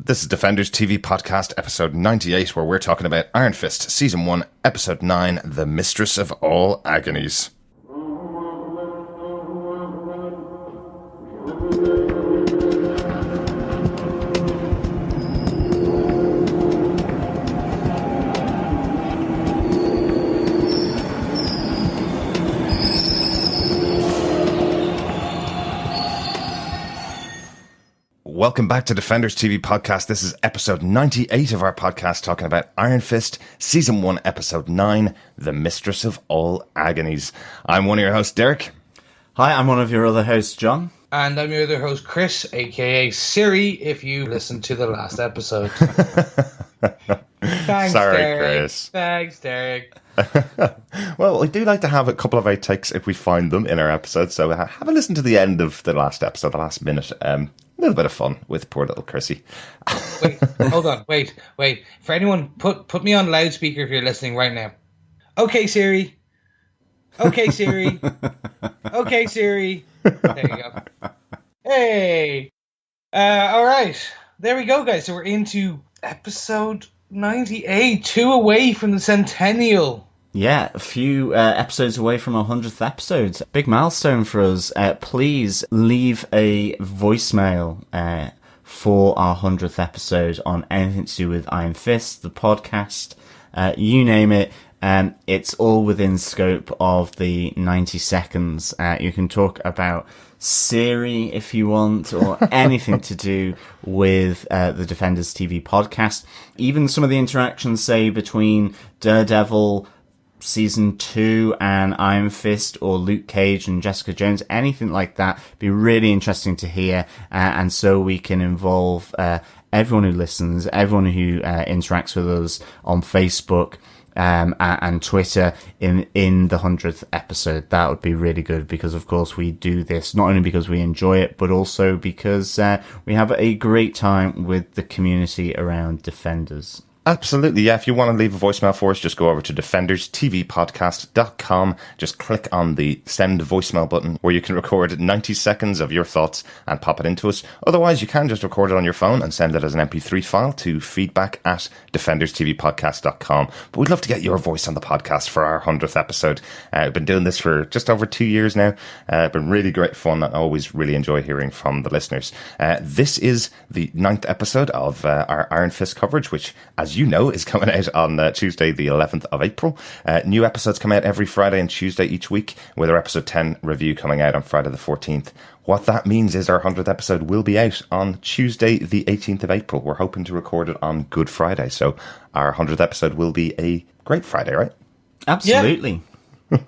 This is Defenders TV Podcast, episode 98, where we're talking about Iron Fist, season 1, episode 9, The Mistress of All Agonies. Welcome back to Defenders TV Podcast. This is episode 98 of our podcast, talking about Iron Fist, season 1, episode 9, The Mistress of All Agonies. I'm one of your hosts, Derek. Hi, I'm one of your other hosts, John. And I'm your other host, Chris, aka Siri, if you listened to the last episode. Thanks, Sorry, Derek. Chris. Thanks, Derek. Well, we do like to have a couple of outtakes if we find them in our episodes, so have a listen to the end of the last episode, the last minute. A little bit of fun with poor little Chrissy. Wait, hold on, wait. For anyone, put me on loudspeaker if you're listening right now. Okay, Siri. Okay, Siri. Okay, Siri. There you go. Hey. All right. There we go, guys. So we're into episode 98, 2 away from the centennial. Yeah, a few episodes away from our 100th episode. Big milestone for us. Please leave a voicemail for our 100th episode on anything to do with Iron Fist, the podcast, you name it. It's all within scope of the 90 seconds. You can talk about Siri if you want, or anything to do with the Defenders TV podcast. Even some of the interactions, say, between Daredevil Season 2 and Iron Fist, or Luke Cage and Jessica Jones, anything like that, be really interesting to hear, and so we can involve everyone who listens, everyone who interacts with us on Facebook and Twitter in the 100th episode. That would be really good, because of course we do this not only because we enjoy it, but also because we have a great time with the community around Defenders. Absolutely, yeah. If you want to leave a voicemail for us, just go over to defenderstvpodcast.com. Just click on the send voicemail button, where you can record 90 seconds of your thoughts and pop it into us. Otherwise, you can just record it on your phone and send it as an MP3 file to feedback@defenderstvpodcast.com. But we'd love to get your voice on the podcast for our 100th episode. I've been doing this for just over 2 years now. Been really great fun. I always really enjoy hearing from the listeners. This is the 9th episode of our Iron Fist coverage, which, as you know, is coming out on Tuesday the 11th of April. New episodes come out every Friday and Tuesday each week, with our episode 10 review coming out on Friday the 14th. What that means is our 100th episode will be out on Tuesday the 18th of April. We're hoping to record it on Good Friday, so our 100th episode will be a great Friday, right? Absolutely. Yeah.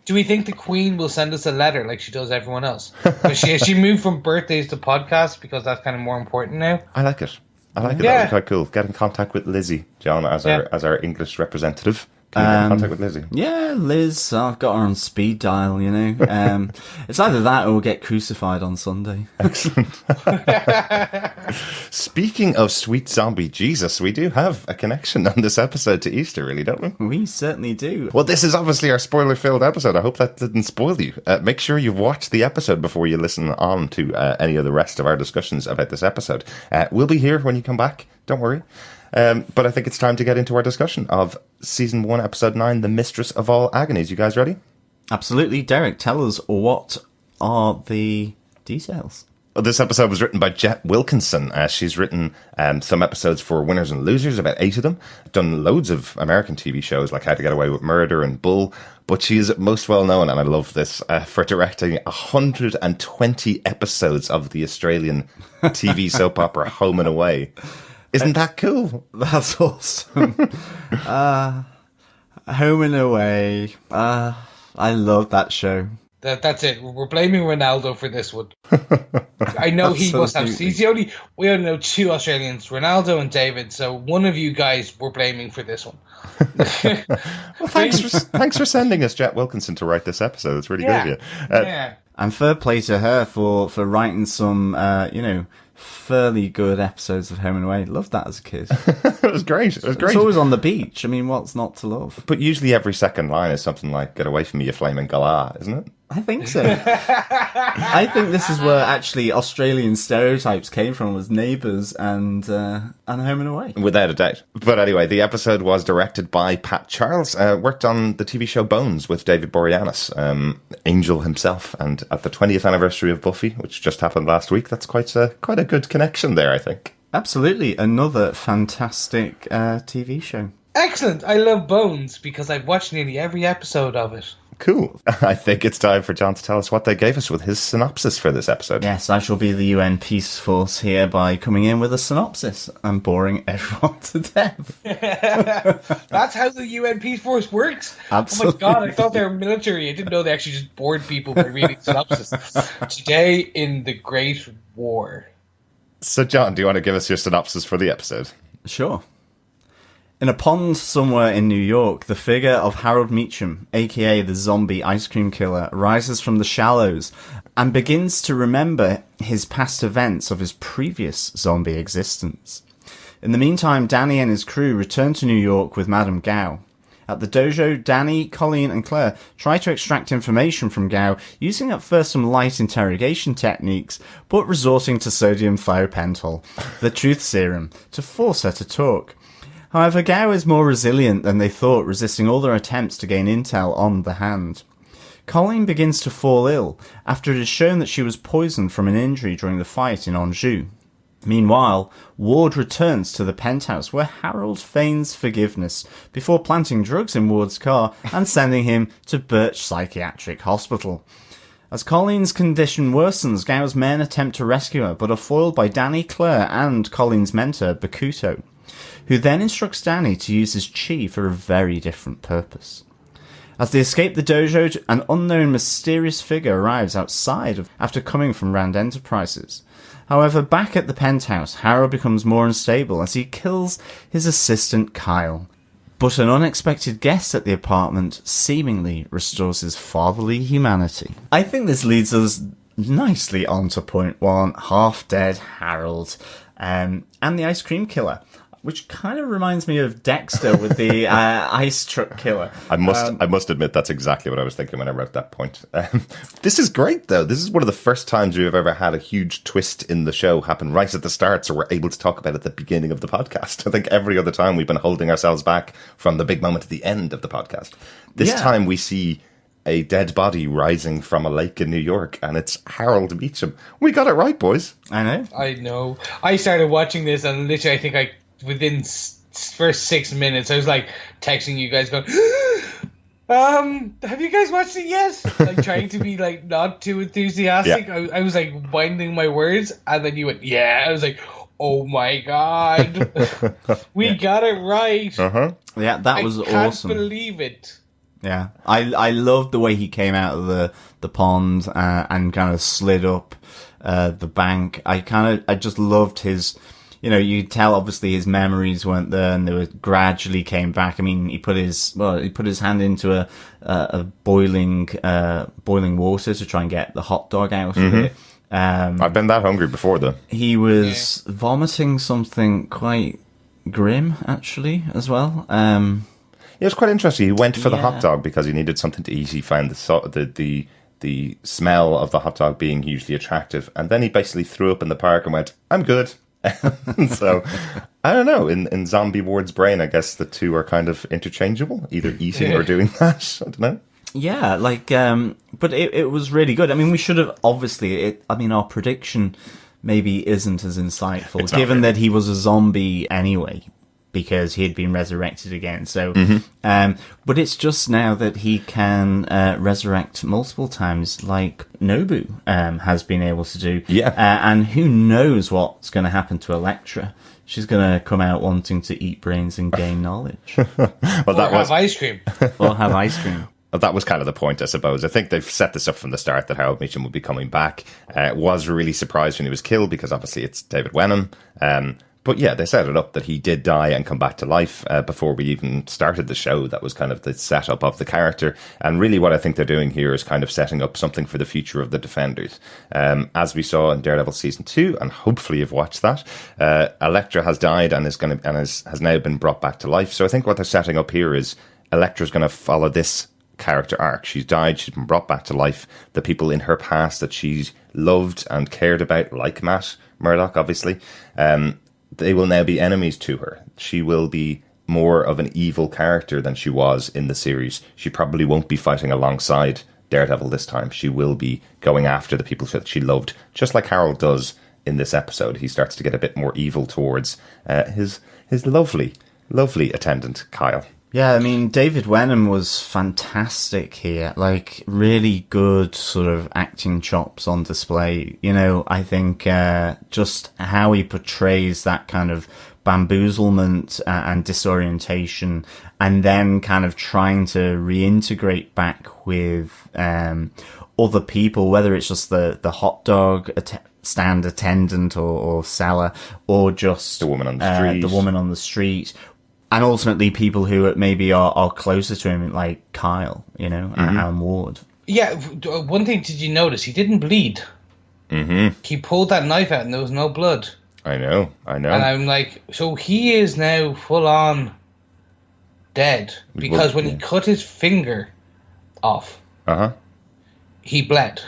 Do we think the Queen will send us a letter like she does everyone else? Because she moved from birthdays to podcasts, because that's kind of more important now. I like it. That would be quite cool. Get in contact with Lizzie, John, as our English representative. Can you get in contact with Lizzie? Yeah, Liz. I've got her on speed dial, you know. It's either that or we'll get crucified on Sunday. Excellent. Speaking of sweet zombie Jesus, we do have a connection on this episode to Easter, really, don't we? We certainly do. Well, this is obviously our spoiler-filled episode. I hope that didn't spoil you. Make sure you've watched the episode before you listen on to any of the rest of our discussions about this episode. We'll be here when you come back. Don't worry. But I think it's time to get into our discussion of Season 1, Episode 9, The Mistress of All Agonies. You guys ready? Absolutely. Derek, tell us, what are the details? Well, this episode was written by Jet Wilkinson. She's written some episodes for Winners and Losers, about 8 of them. Done loads of American TV shows like How to Get Away with Murder and Bull. But she is most well known, and I love this, for directing 120 episodes of the Australian TV soap opera Home and Away. Isn't that cool? That's awesome. Home and Away. I love that show. That's it. We're blaming Ronaldo for this one. I know he must have. We only know 2 Australians, Ronaldo and David. So one of you guys we're blaming for this one. Well, thanks for sending us Jet Wilkinson to write this episode. It's really good of you. And fair play to her for writing some, fairly good episodes of Home and Away. Loved that as a kid. It was great. It's always on the beach. I mean, what's not to love? But usually every second line is something like, "Get away from me, you flaming galah," isn't it? I think so. I think this is where actually Australian stereotypes came from, was Neighbours and Home and Away. Without a doubt. But anyway, the episode was directed by Pat Charles, worked on the TV show Bones with David Boreanaz, Angel himself, and at the 20th anniversary of Buffy, which just happened last week. That's quite a good connection there, I think. Absolutely. Another fantastic TV show. Excellent. I love Bones because I've watched nearly every episode of it. Cool. I think it's time for John to tell us what they gave us with his synopsis for this episode. Yes, I shall be the UN Peace Force here by coming in with a synopsis and boring everyone to death. That's how the UN Peace Force works? Absolutely. Oh my god, I thought they were military. I didn't know they actually just bored people by reading synopsis. Today in the Great War. So, John, do you want to give us your synopsis for the episode? Sure. In a pond somewhere in New York, the figure of Harold Meacham, aka the zombie ice cream killer, rises from the shallows and begins to remember his past events of his previous zombie existence. In the meantime, Danny and his crew return to New York with Madame Gao. At the dojo, Danny, Colleen and Claire try to extract information from Gao using at first some light interrogation techniques, but resorting to sodium thiopental, the truth serum, to force her to talk. However, Gao is more resilient than they thought, resisting all their attempts to gain intel on the Hand. Colleen begins to fall ill after it is shown that she was poisoned from an injury during the fight in Anjou. Meanwhile, Ward returns to the penthouse where Harold feigns forgiveness before planting drugs in Ward's car and sending him to Birch Psychiatric Hospital. As Colleen's condition worsens, Gao's men attempt to rescue her but are foiled by Danny, Claire and Colleen's mentor, Bakuto, who then instructs Danny to use his chi for a very different purpose. As they escape the dojo, an unknown mysterious figure arrives outside after coming from Rand Enterprises. However, back at the penthouse, Harold becomes more unstable as he kills his assistant Kyle. But an unexpected guest at the apartment seemingly restores his fatherly humanity. I think this leads us nicely on to point one, half-dead Harold, and the ice cream killer, which kind of reminds me of Dexter with the ice truck killer. I must admit that's exactly what I was thinking when I wrote that point. This is great, though. This is one of the first times we've ever had a huge twist in the show happen right at the start, so we're able to talk about it at the beginning of the podcast. I think every other time we've been holding ourselves back from the big moment at the end of the podcast. This time we see a dead body rising from a lake in New York, and it's Harold Meacham. We got it right, boys. I know. I started watching this, and literally I think within first 6 minutes, I was like texting you guys going, have you guys watched it yet? Like trying to be like not too enthusiastic. Yeah. I was like winding my words, and then you went, yeah. I was like, oh my god, we got it right. Yeah, that was awesome. I can't believe it. Yeah, I loved the way he came out of the pond and kind of slid up the bank. I just loved his. You know, you could tell obviously his memories weren't there, and they were gradually came back. I mean, he put his hand into a boiling water to try and get the hot dog out of it. I've been that hungry before, though. He was vomiting something quite grim, actually, as well. It was quite interesting. He went for the hot dog because he needed something to eat. He found the smell of the hot dog being hugely attractive, and then he basically threw up in the park and went, "I'm good." So I don't know. In Zombie Ward's brain, I guess the two are kind of interchangeable, either eating or doing that. I don't know. Yeah, but it was really good. I mean, we should have obviously. Our prediction maybe isn't as insightful, given that he was a zombie anyway, because he had been resurrected again. So, but it's just now that he can resurrect multiple times, like Nobu has been able to do. Yeah. And who knows what's going to happen to Elektra? She's going to come out wanting to eat brains and gain knowledge. Have ice cream. Or have ice cream. That was kind of the point, I suppose. I think they've set this up from the start that Harold Meacham would be coming back. Was really surprised when he was killed because obviously it's David Wenham. But yeah, they set it up that he did die and come back to life before we even started the show. That was kind of the setup of the character. And really what I think they're doing here is kind of setting up something for the future of the Defenders. As we saw in Daredevil Season 2, and hopefully you've watched that, Elektra has died and has now been brought back to life. So I think what they're setting up here is Elektra's going to follow this character arc. She's died, she's been brought back to life. The people in her past that she's loved and cared about, like Matt Murdock, obviously, they will now be enemies to her. She will be more of an evil character than she was in the series. She probably won't be fighting alongside Daredevil this time. She will be going after the people that she loved, just like Harold does in this episode. He starts to get a bit more evil towards his lovely attendant, Kyle. Yeah, I mean, David Wenham was fantastic here. Like, really good sort of acting chops on display. You know, I think just how he portrays that kind of bamboozlement and disorientation, and then kind of trying to reintegrate back with other people, whether it's just the hot dog stand attendant or seller, or just the woman on the street. And ultimately, people who maybe are closer to him, like Kyle, you know, Alan Ward. Yeah, one thing, did you notice? He didn't bleed. Mm-hmm. He pulled that knife out and there was no blood. I know. And I'm like, so he is now full on dead. Because when he cut his finger off, he bled.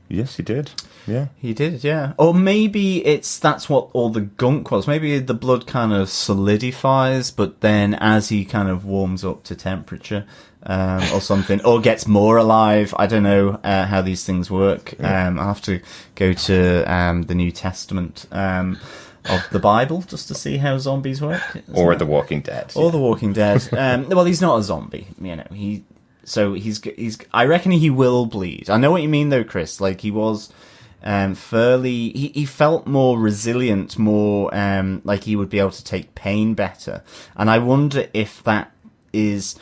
Yes, he did. Yeah. He did, yeah. Or maybe that's what all the gunk was. Maybe the blood kind of solidifies, but then as he kind of warms up to temperature, or something, or gets more alive. I don't know how these things work. I'll have to go to the New Testament of the Bible just to see how zombies work. Or The Walking Dead. Or The Walking Dead. Well, he's not a zombie, you know. He's. I reckon he will bleed. I know what you mean, though, Chris. Like, he was fairly. He felt more resilient, more like he would be able to take pain better. And I wonder if that is.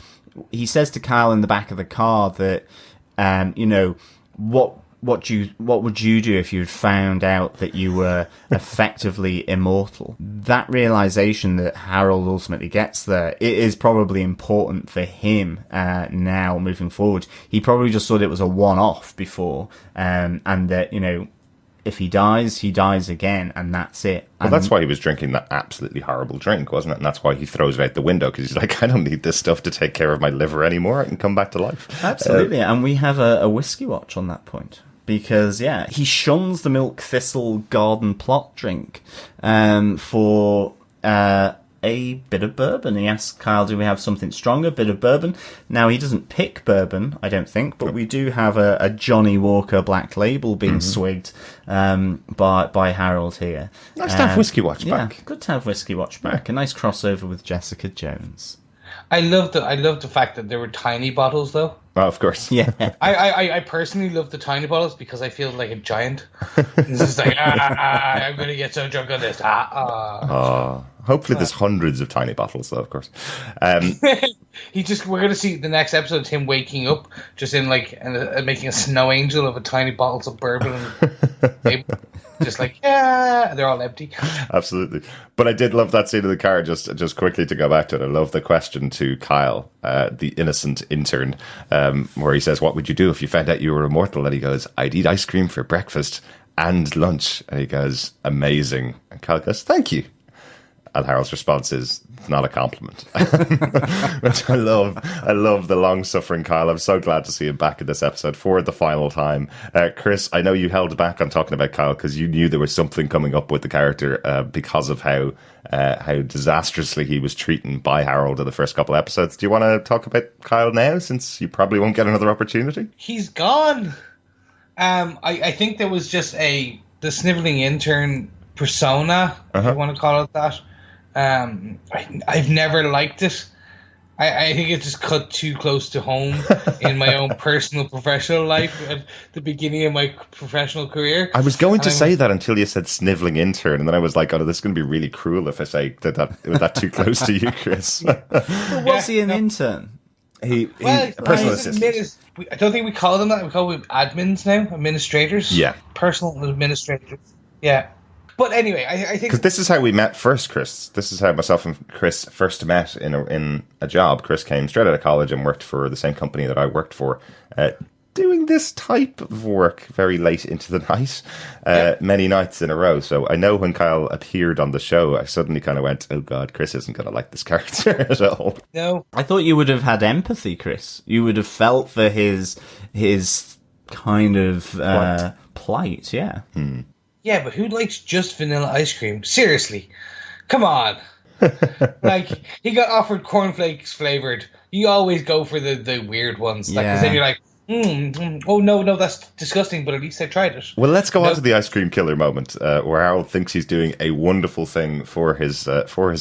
He says to Kyle in the back of the car that, you know, what would you do if you'd found out that you were effectively immortal? That realization that Harold ultimately gets there, it is probably important for him now moving forward. He probably just thought it was a one-off before, and that, you know, if he dies again, and that's it. Well, that's why he was drinking that absolutely horrible drink, wasn't it? And that's why he throws it out the window, because he's like, I don't need this stuff to take care of my liver anymore. I can come back to life. Absolutely, and we have a whiskey watch on that point. Because, yeah, he shuns the milk thistle garden plot drink for a bit of bourbon. He asks Kyle, do we have something stronger? Bit of bourbon. Now, he doesn't pick bourbon, I don't think, but we do have a Johnny Walker Black Label being swigged by Harold here. Nice to have Whiskey Watch back. Yeah, good to have Whiskey Watch back. A nice crossover with Jessica Jones. I love the fact that there were tiny bottles, though. Oh, of course. Yeah. I personally love the tiny bottles because I feel like a giant. This is like, I'm going to get so drunk on this. Hopefully there's hundreds of tiny bottles, though, of course. We're going to see the next episode of him waking up just in like making a snow angel of a tiny bottles of bourbon. And just like, yeah, they're all empty. Absolutely. But I did love that scene in the car, just quickly to go back to it. I love the question to Kyle, the innocent intern, where he says, what would you do if you found out you were immortal? And he goes, I'd eat ice cream for breakfast and lunch. And he goes, amazing. And Kyle goes, thank you. And Harold's response is, it's not a compliment. Which I love. I love the long-suffering Kyle. I'm so glad to see him back in this episode for the final time. Chris, I know you held back on talking about Kyle because you knew there was something coming up with the character because of how disastrously he was treated by Harold in the first couple of episodes. Do you want to talk about Kyle now, since you probably won't get another opportunity? He's gone. I think there was just the sniveling intern persona, if you want to call it that. I've never liked it. I think it just cut too close to home in my own personal professional life at the beginning of my professional career. I was going to say that until you said sniveling intern, and then I was like, oh, this is going to be really cruel if I say that was that too close to you, Chris. Was he an intern? He a personal assistant. I don't think we call them that. We call them admins now, administrators. Yeah. Personal administrators. Yeah. But anyway, I think... Because this is how we met first, Chris. This is how myself and Chris first met in a job. Chris came straight out of college and worked for the same company that I worked for. doing this type of work very late into the night, many nights in a row. So I know when Kyle appeared on the show, I suddenly kind of went, oh God, Chris isn't going to like this character at all. No. I thought you would have had empathy, Chris. You would have felt for his kind of plight, yeah. Yeah, but who likes just vanilla ice cream? Seriously. Come on. Like, he got offered cornflakes flavored. You always go for the weird ones. Like, 'cause then you're like, oh no, that's disgusting, but at least I tried it. Well, let's go on to the ice cream killer moment, where Harold thinks he's doing a wonderful thing for his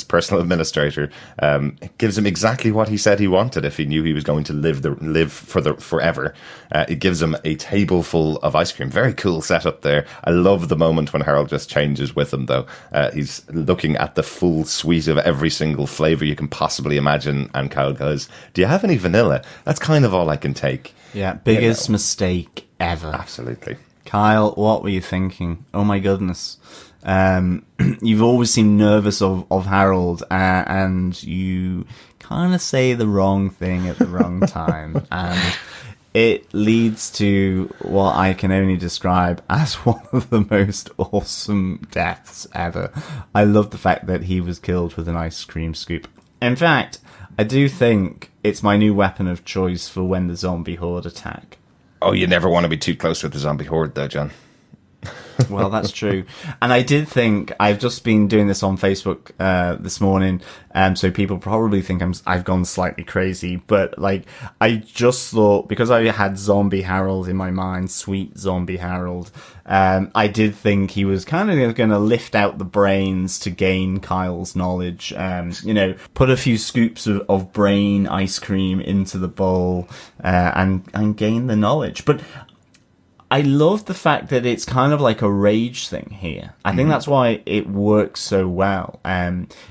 personal administrator. It gives him exactly what he said he wanted if he knew he was going to live forever. It gives him a table full of ice cream. Very cool setup there. I love the moment when Harold just changes with him, though. He's looking at the full suite of every single flavour you can possibly imagine, and Kyle goes, do you have any vanilla? That's kind of all I can take. Yeah, biggest mistake ever. Absolutely. Kyle, what were you thinking? Oh my goodness. You've always seemed nervous of Harold, and you kind of say the wrong thing at the wrong time. And it leads to what I can only describe as one of the most awesome deaths ever. I love the fact that he was killed with an ice cream scoop. In fact, I do think it's my new weapon of choice for when the zombie horde attack. Oh, you never want to be too close with the zombie horde, though, John. Well, that's true. And I did think, I've just been doing this on Facebook this morning, so people probably think I've gone slightly crazy, but like, I just thought, because I had Zombie Harold in my mind, sweet Zombie Harold, I did think he was kind of going to lift out the brains to gain Kyle's knowledge, put a few scoops of brain ice cream into the bowl, and gain the knowledge. But I love the fact that it's kind of like a rage thing here. I think that's why it works so well.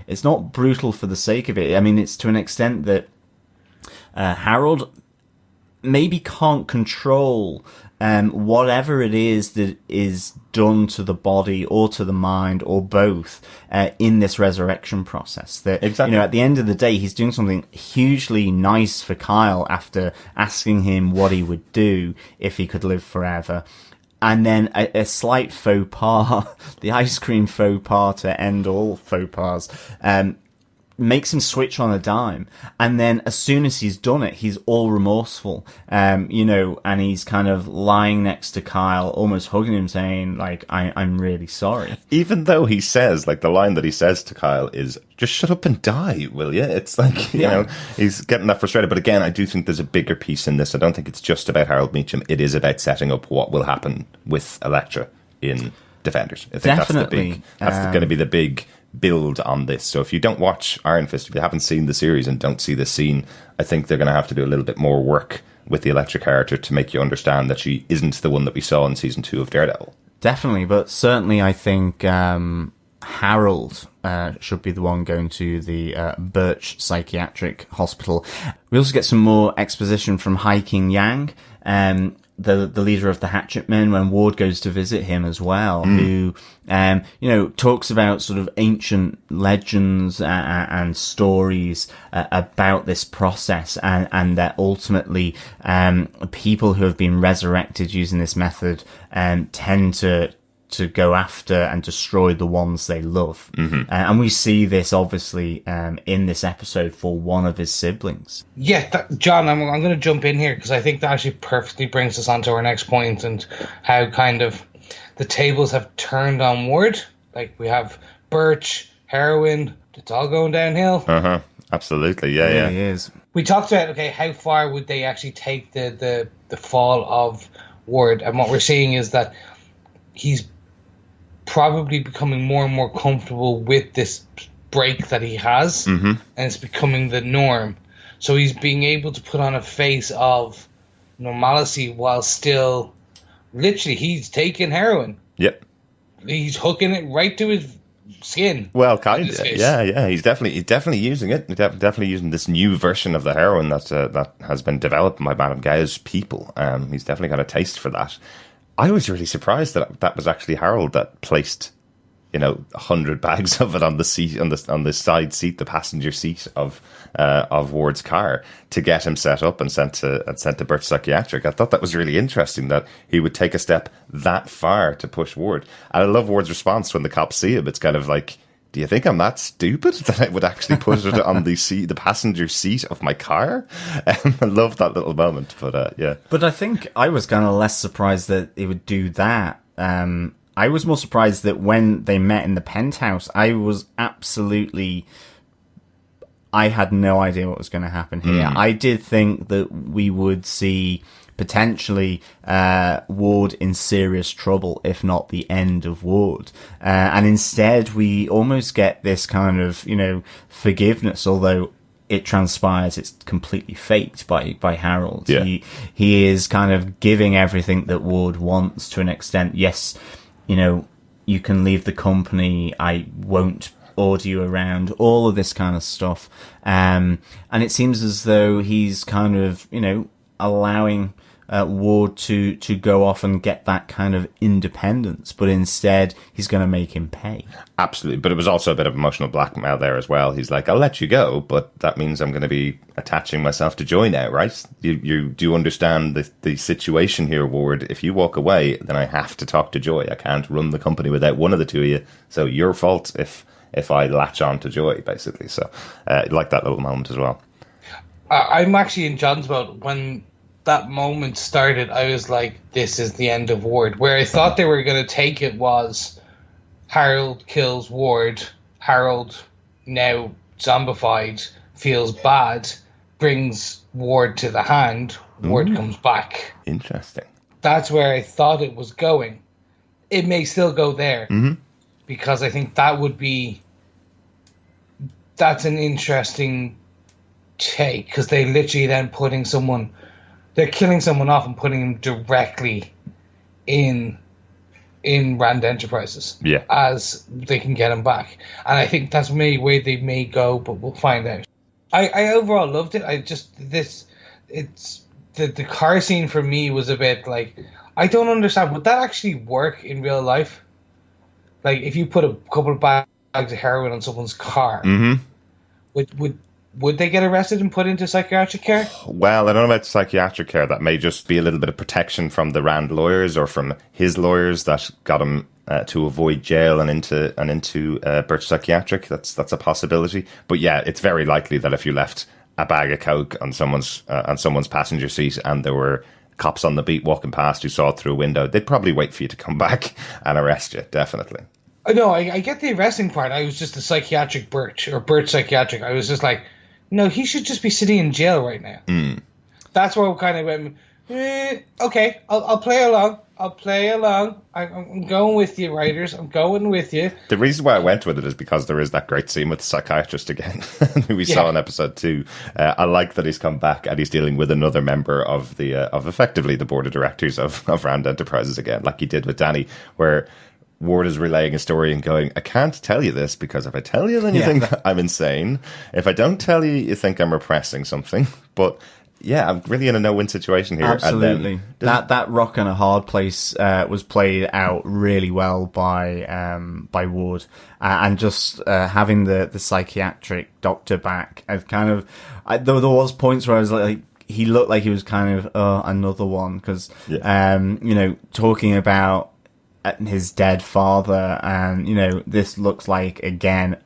It's not brutal for the sake of it. I mean, it's to an extent that Harold maybe can't control whatever it is that is done to the body or to the mind or both in this resurrection process. That, exactly. At the end of the day, he's doing something hugely nice for Kyle after asking him what he would do if he could live forever. And then a slight faux pas, the ice cream faux pas to end all faux pas, makes him switch on a dime. And then as soon as he's done it, he's all remorseful, and he's kind of lying next to Kyle, almost hugging him, saying, like, I'm really sorry. Even though he says, like, the line that he says to Kyle is, just shut up and die, will you? It's like, you know, he's getting that frustrated. But again, I do think there's a bigger piece in this. I don't think it's just about Harold Meacham. It is about setting up what will happen with Elektra in Defenders. I think Definitely. That's going to be the big build on this. So if you don't watch Iron Fist, if you haven't seen the series and don't see the scene, I think they're going to have to do a little bit more work with the Elektra character to make you understand that she isn't the one that we saw in season 2 of Daredevil. Definitely, but certainly I think Harold should be the one going to the Birch Psychiatric Hospital. We also get some more exposition from Hai King Yang, the leader of the Hatchet Men, when Ward goes to visit him as well, who, talks about sort of ancient legends and stories about this process, and that ultimately people who have been resurrected using this method tend to go after and destroy the ones they love. And we see this obviously in this episode for one of his siblings. Yeah, John, I'm going to jump in here because I think that actually perfectly brings us on to our next point and how kind of the tables have turned on Ward. Like, we have Birch, Heroin, it's all going downhill. Absolutely, yeah. It really is. We talked about, okay, how far would they actually take the fall of Ward? And what we're seeing is that he's probably becoming more and more comfortable with this break that he has, and it's becoming the norm. So he's being able to put on a face of normalcy while still, literally, he's taking heroin. Yep. He's hooking it right to his skin. Well, kind of. Yeah. He's definitely using it. Definitely using this new version of the heroin that has been developed by Madame Gao's people. He's definitely got a taste for that. I was really surprised that was actually Harold that placed 100 bags of it on the seat, on the side seat, the passenger seat of Ward's car, to get him set up and sent to Birch Psychiatric. I thought that was really interesting that he would take a step that far to push Ward. And I love Ward's response when the cops see him. It's kind of like, do you think I'm that stupid that I would actually put it on the passenger seat of my car? I love that little moment, but yeah. But I think I was kind of less surprised that he would do that. I was more surprised that when they met in the penthouse, I had no idea what was going to happen here. I did think that we would see potentially Ward in serious trouble, if not the end of Ward. And instead, we almost get this kind of, forgiveness, although it transpires it's completely faked by Harold. Yeah. He is kind of giving everything that Ward wants to an extent. Yes, you can leave the company, I won't order you around, all of this kind of stuff. And it seems as though he's kind of, allowing Ward to go off and get that kind of independence, but instead he's going to make him pay. Absolutely, but it was also a bit of emotional blackmail there as well. He's like, I'll let you go, but that means I'm going to be attaching myself to Joy now, right? You do understand the situation here, Ward. If you walk away, then I have to talk to Joy. I can't run the company without one of the two of you, so your fault if I latch on to Joy, basically. So I like that little moment as well. I'm actually in John's boat. When that moment started, I was like, this is the end of Ward. Where I thought they were going to take it was Harold kills Ward. Harold, now zombified, feels bad, brings Ward to the hand. Ward comes back. Interesting. That's where I thought it was going. It may still go there. Because I think that's an interesting take, because they literally then they're killing someone off and putting him directly in Rand Enterprises. Yeah. As they can get him back. And I think that's maybe where they may go, but we'll find out. I overall loved it. The car scene for me was a bit like, I don't understand, would that actually work in real life? Like, if you put a couple of bags of heroin on someone's car, would they get arrested and put into psychiatric care? Well, I don't know about psychiatric care. That may just be a little bit of protection from the Rand lawyers or from his lawyers that got him to avoid jail and into Birch Psychiatric. That's a possibility. But yeah, it's very likely that if you left a bag of coke on someone's passenger seat and there were cops on the beat walking past who saw it through a window, they'd probably wait for you to come back and arrest you. Definitely. No, I get the arresting part. I was just a psychiatric Birch Psychiatric. I was just like, no, he should just be sitting in jail right now. That's where I kind of went, okay, I'll play along. I'm going with you, writers. I'm going with you. The reason why I went with it is because there is that great scene with the psychiatrist again, who we saw in episode 2. I like that he's come back and he's dealing with another member of of effectively the board of directors of Rand Enterprises again, like he did with Danny, where Ward is relaying a story and going, I can't tell you this because if I tell you, then you think I'm insane. If I don't tell you, you think I'm repressing something. But yeah, I'm really in a no-win situation here. Absolutely. And then, that rock and a hard place was played out really well by Ward, and just having the psychiatric doctor back. I've kind of there was points where I was like, he looked like he was kind of another one, because talking about his dead father, and this looks like again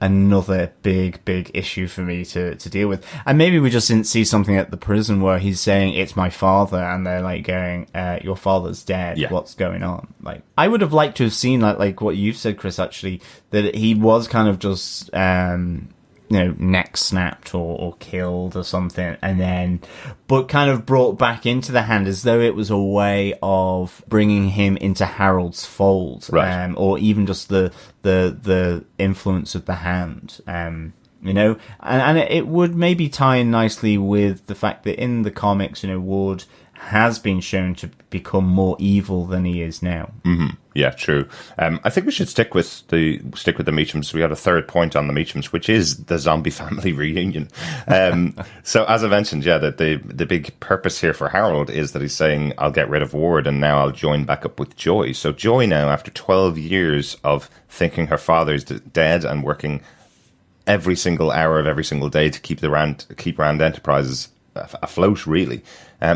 another big issue for me to deal with. And maybe we just didn't see something at the prison where he's saying it's my father and they're like going, your father's dead, what's going on? Like, I would have liked to have seen like what you've said, Chris, actually, that he was kind of just neck snapped or killed or something, and then but kind of brought back into the hand as though it was a way of bringing him into Harold's fold, right. Or even just the influence of the hand, and it would maybe tie in nicely with the fact that in the comics, Ward has been shown to become more evil than he is now. Mm-hmm. Yeah, true. I think we should stick with the Meachams. We had a third point on the Meachams, which is the zombie family reunion. So as I mentioned, yeah, the big purpose here for Harold is that he's saying, I'll get rid of Ward and now I'll join back up with Joy. So Joy now, after 12 years of thinking her father's dead and working every single hour of every single day to keep Rand Enterprises afloat, really,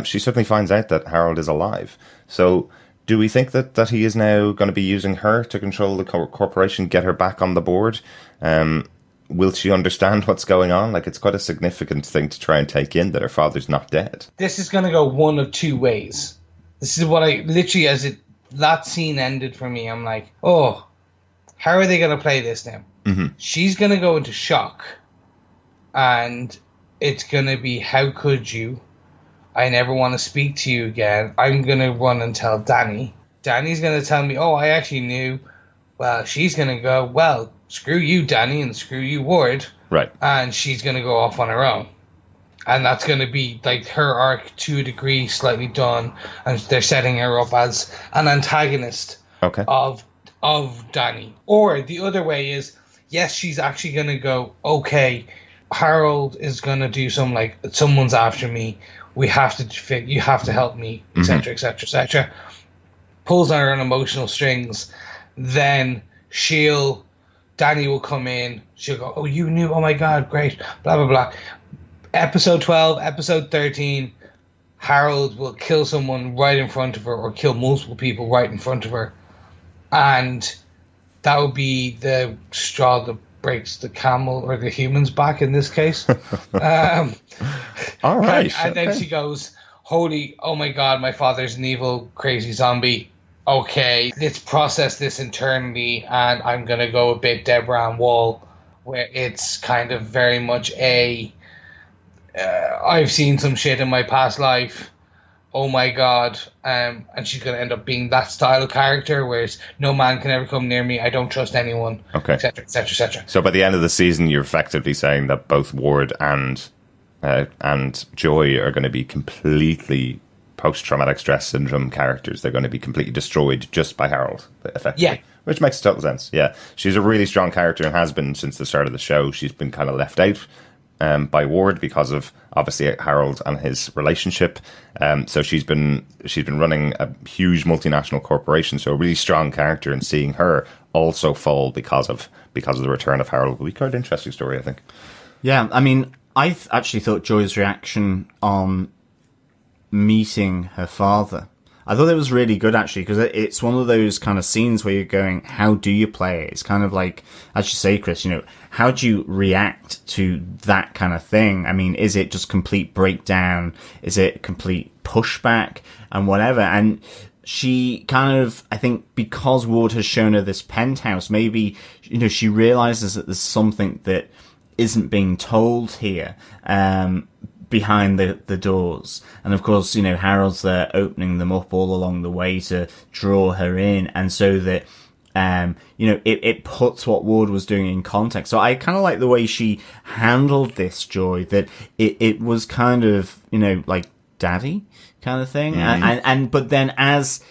she suddenly finds out that Harold is alive. So do we think that he is now going to be using her to control the corporation, get her back on the board? Will she understand what's going on? Like, it's quite a significant thing to try and take in, that her father's not dead. This is going to go one of two ways. This is what I literally, that scene ended for me, I'm like, oh, how are they going to play this now? Mm-hmm. She's going to go into shock, and it's going to be, how could you? I never want to speak to you again. I'm going to run and tell Danny. Danny's going to tell me, oh, I actually knew. Well, she's going to go, well, screw you, Danny, and screw you, Ward. Right. And she's going to go off on her own. And that's going to be like her arc to a degree slightly done. And they're setting her up as an antagonist of Danny. Or the other way is, yes, she's actually going to go, okay, Harold is going to do something like, someone's after me. You have to help me, etc., etc., etc. Pulls on her on emotional strings. Then Danny will come in. She'll go, oh, you knew? Oh my God, great. Blah, blah, blah. Episode 12, episode 13, Harold will kill someone right in front of her, or kill multiple people right in front of her. And that would be the straw that breaks the camel or the human's back in this case. All right. And then she goes, oh my God, my father's an evil, crazy zombie. Okay, let's process this internally, and I'm going to go a bit Deborah Ann Wall, where it's kind of very much I've seen some shit in my past life. Oh my God. And she's going to end up being that style of character, whereas no man can ever come near me. I don't trust anyone. Okay. Et cetera, et cetera, et cetera. So by the end of the season, you're effectively saying that both Ward and Joy are going to be completely post-traumatic stress syndrome characters. They're going to be completely destroyed just by Harold, effectively. Yeah. Which makes total sense. Yeah. She's a really strong character and has been since the start of the show. She's been kind of left out by Ward because of obviously Harold and his relationship. So she's been running a huge multinational corporation. So a really strong character, and seeing her also fall because of the return of Harold will be quite an interesting story, I think. Yeah, I mean, I actually thought Joy's reaction on meeting her father, I thought it was really good, actually, because it's one of those kind of scenes where you're going, how do you play it? It's kind of like, as you say, Chris, how do you react to that kind of thing? I mean, is it just complete breakdown? Is it complete pushback and whatever? And she kind of, I think, because Ward has shown her this penthouse, maybe, she realizes that there's something that isn't being told here, behind the doors. And of course, Harold's there opening them up all along the way to draw her in, and so that it puts what Ward was doing in context. So I kind of like the way she handled this, Joy, that it was kind of like daddy kind of thing. And but then as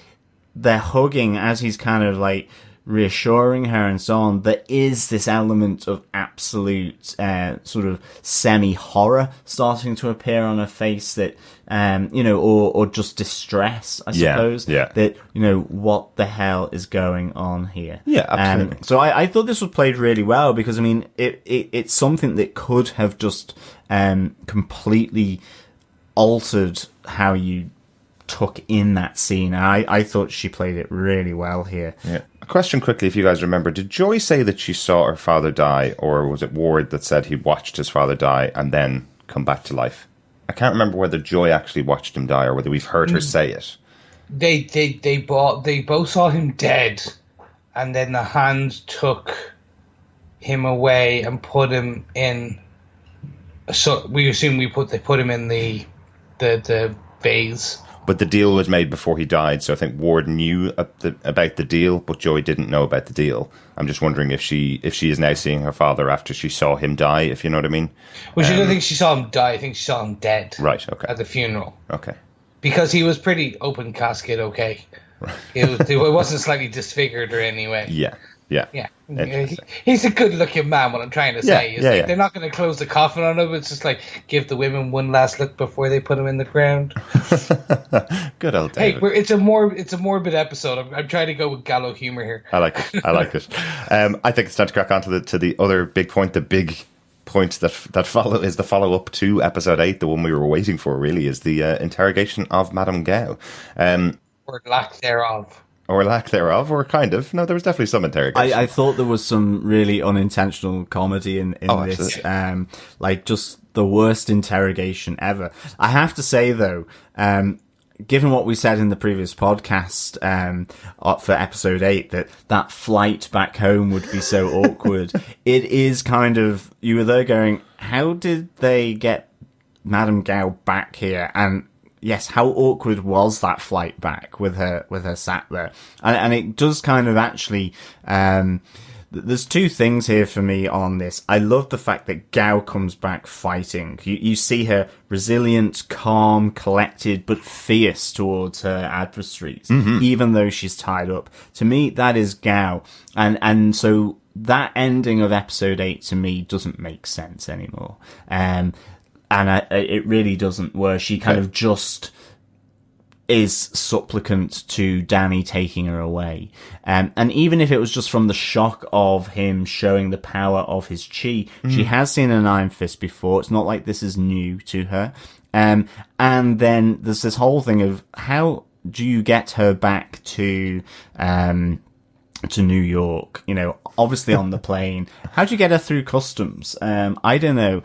they're hugging, as he's kind of like reassuring her and so on, there is this element of absolute sort of semi-horror starting to appear on her face, that or just distress, I suppose. Yeah. That what the hell is going on here? Yeah, absolutely. So I thought this was played really well, because I mean it's something that could have just completely altered how you took in that scene. I thought she played it really well here. Yeah. A question quickly, if you guys remember, did Joy say that she saw her father die, or was it Ward that said he watched his father die and then come back to life? I can't remember whether Joy actually watched him die or whether we've heard her say it. They both saw him dead, and then the hand took him away and put him in. So we assume they put him in the vase. But the deal was made before he died, so I think Ward knew about the deal, but Joy didn't know about the deal. I'm just wondering if she is now seeing her father after she saw him die, if you know what I mean. Well, she don't think she saw him die. I think she saw him dead. Right, okay. At the funeral. Okay. because he was pretty open casket. Okay, it wasn't slightly disfigured or anyway. Yeah. Yeah, he's a good-looking man. What I'm trying to say is they're not going to close the coffin on him. It's just like give the women one last look before they put him in the ground. Good old David. Hey, it's a morbid episode. I'm trying to go with gallow humor here. I like it. I think it's time to crack on to the other big point. The big point that is the follow up to episode 8, the one we were waiting for. Really, is the interrogation of Madame Gao, or lack thereof. Or lack thereof, or kind of. No, there was definitely some interrogation. I thought there was some really unintentional comedy in this. Like, just the worst interrogation ever. I have to say, though, given what we said in the previous podcast for episode 8, that flight back home would be so awkward, it is kind of... You were there going, how did they get Madame Gao back here? And... yes, how awkward was that flight back with her sat there? And it does kind of actually... there's two things here for me on this. I love the fact that Gao comes back fighting. You see her resilient, calm, collected, but fierce towards her adversaries, even though she's tied up. To me, that is Gao. And so that ending of episode 8 to me doesn't make sense anymore. And it really doesn't, where she kind of just is supplicant to Danny taking her away. And even if it was just from the shock of him showing the power of his chi, she has seen an Iron Fist before. It's not like this is new to her. And then there's this whole thing of how do you get her back to New York, obviously on the plane. How do you get her through customs? I don't know.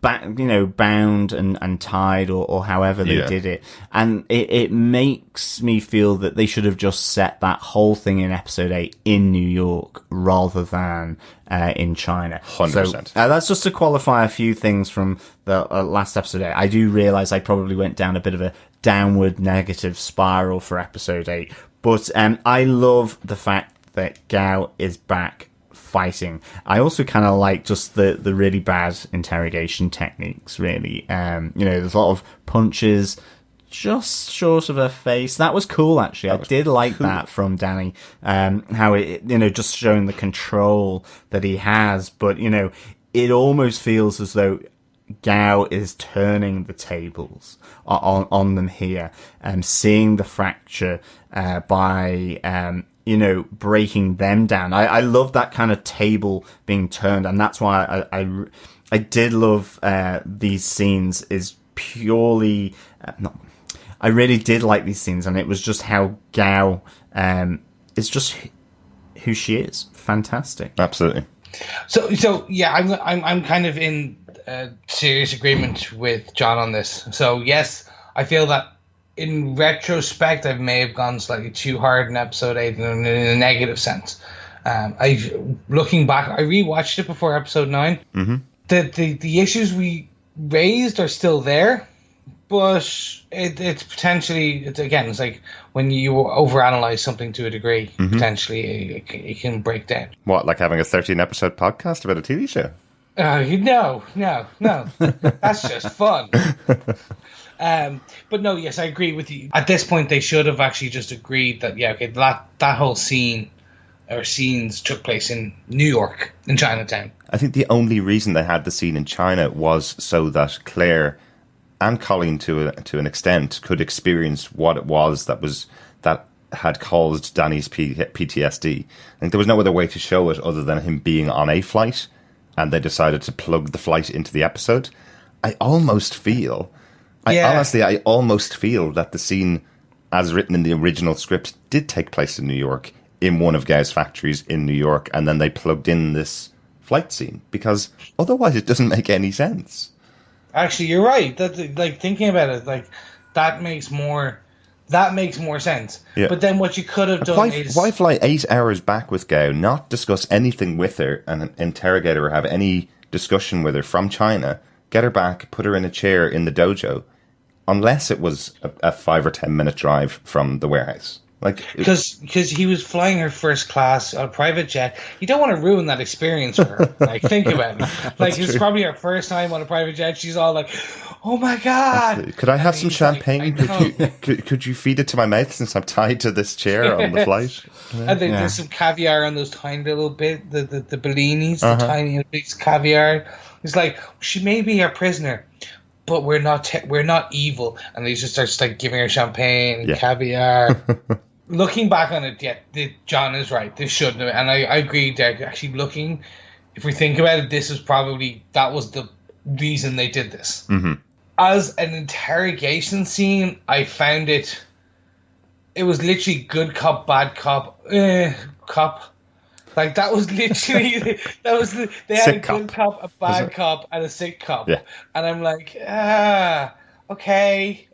Bound and tied or however they did it. And it makes me feel that they should have just set that whole thing in episode 8 in New York rather than in China. 100%. So that's just to qualify a few things from the last episode 8. I do realize I probably went down a bit of a downward negative spiral for episode 8. But I love the fact that Gao is back fighting. I also kind of like just the really bad interrogation techniques, really. There's a lot of punches just short of her face. That was cool, actually. I did like that from Danny. How it, just showing the control that he has. But, it almost feels as though Gao is turning the tables on them here, and seeing the fracture by breaking them down. I love that kind of table being turned, and that's why I did love these scenes. Is purely I really did like these scenes, and it was just how Gao is just who she is. Fantastic, absolutely. So yeah, I'm kind of in serious agreement with John on this. So yes, I feel that in retrospect, I may have gone slightly too hard in episode 8 in a negative sense. Looking back, I rewatched it before episode 9. Mm-hmm. The issues we raised are still there, but it's potentially, it's like when you overanalyze something to a degree, potentially it can break down. What, like having a 13-episode podcast about a TV show? No. That's just fun. But no, yes, I agree with you. At this point, they should have actually just agreed that, that whole scene or scenes took place in New York, in Chinatown. I think the only reason they had the scene in China was so that Claire and Colleen, to an extent, could experience what it was that had caused Danny's PTSD. I think there was no other way to show it other than him being on a flight, and they decided to plug the flight into the episode. I almost feel that the scene, as written in the original script, did take place in New York, in one of Gao's factories in New York, and then they plugged in this flight scene, because otherwise it doesn't make any sense. Actually, you're right. That, like, thinking about it, that makes more sense. Yeah. But then what you could have done is... Why fly 8 hours back with Gao, not discuss anything with her, and interrogate her or have any discussion with her from China, get her back, put her in a chair in the dojo, unless it was a 5 or 10 minute drive from the warehouse. Like, because he was flying her first class on a private jet. You don't want to ruin that experience for her. Like, think about it. Like, it's probably her first time on a private jet. She's all like, "Oh my god, could I have and some he's like, champagne? "I know." Could you feed it to my mouth since I'm tied to this chair on the flight? And then there's some caviar on those tiny little bit, the bellinis, the tiny little bits of caviar. It's like, she may be our prisoner, but we're not evil. And he just starts like giving her champagne and caviar. Looking back on it, John is right. This shouldn't have, and I agree, Derek. Actually, if we think about it, that was the reason they did this. Mm-hmm. As an interrogation scene, I found it was literally good cop, bad cop, cop. Like, that was literally, they had a good cop, a bad cop, and a sick cop. Yeah. And I'm like, okay,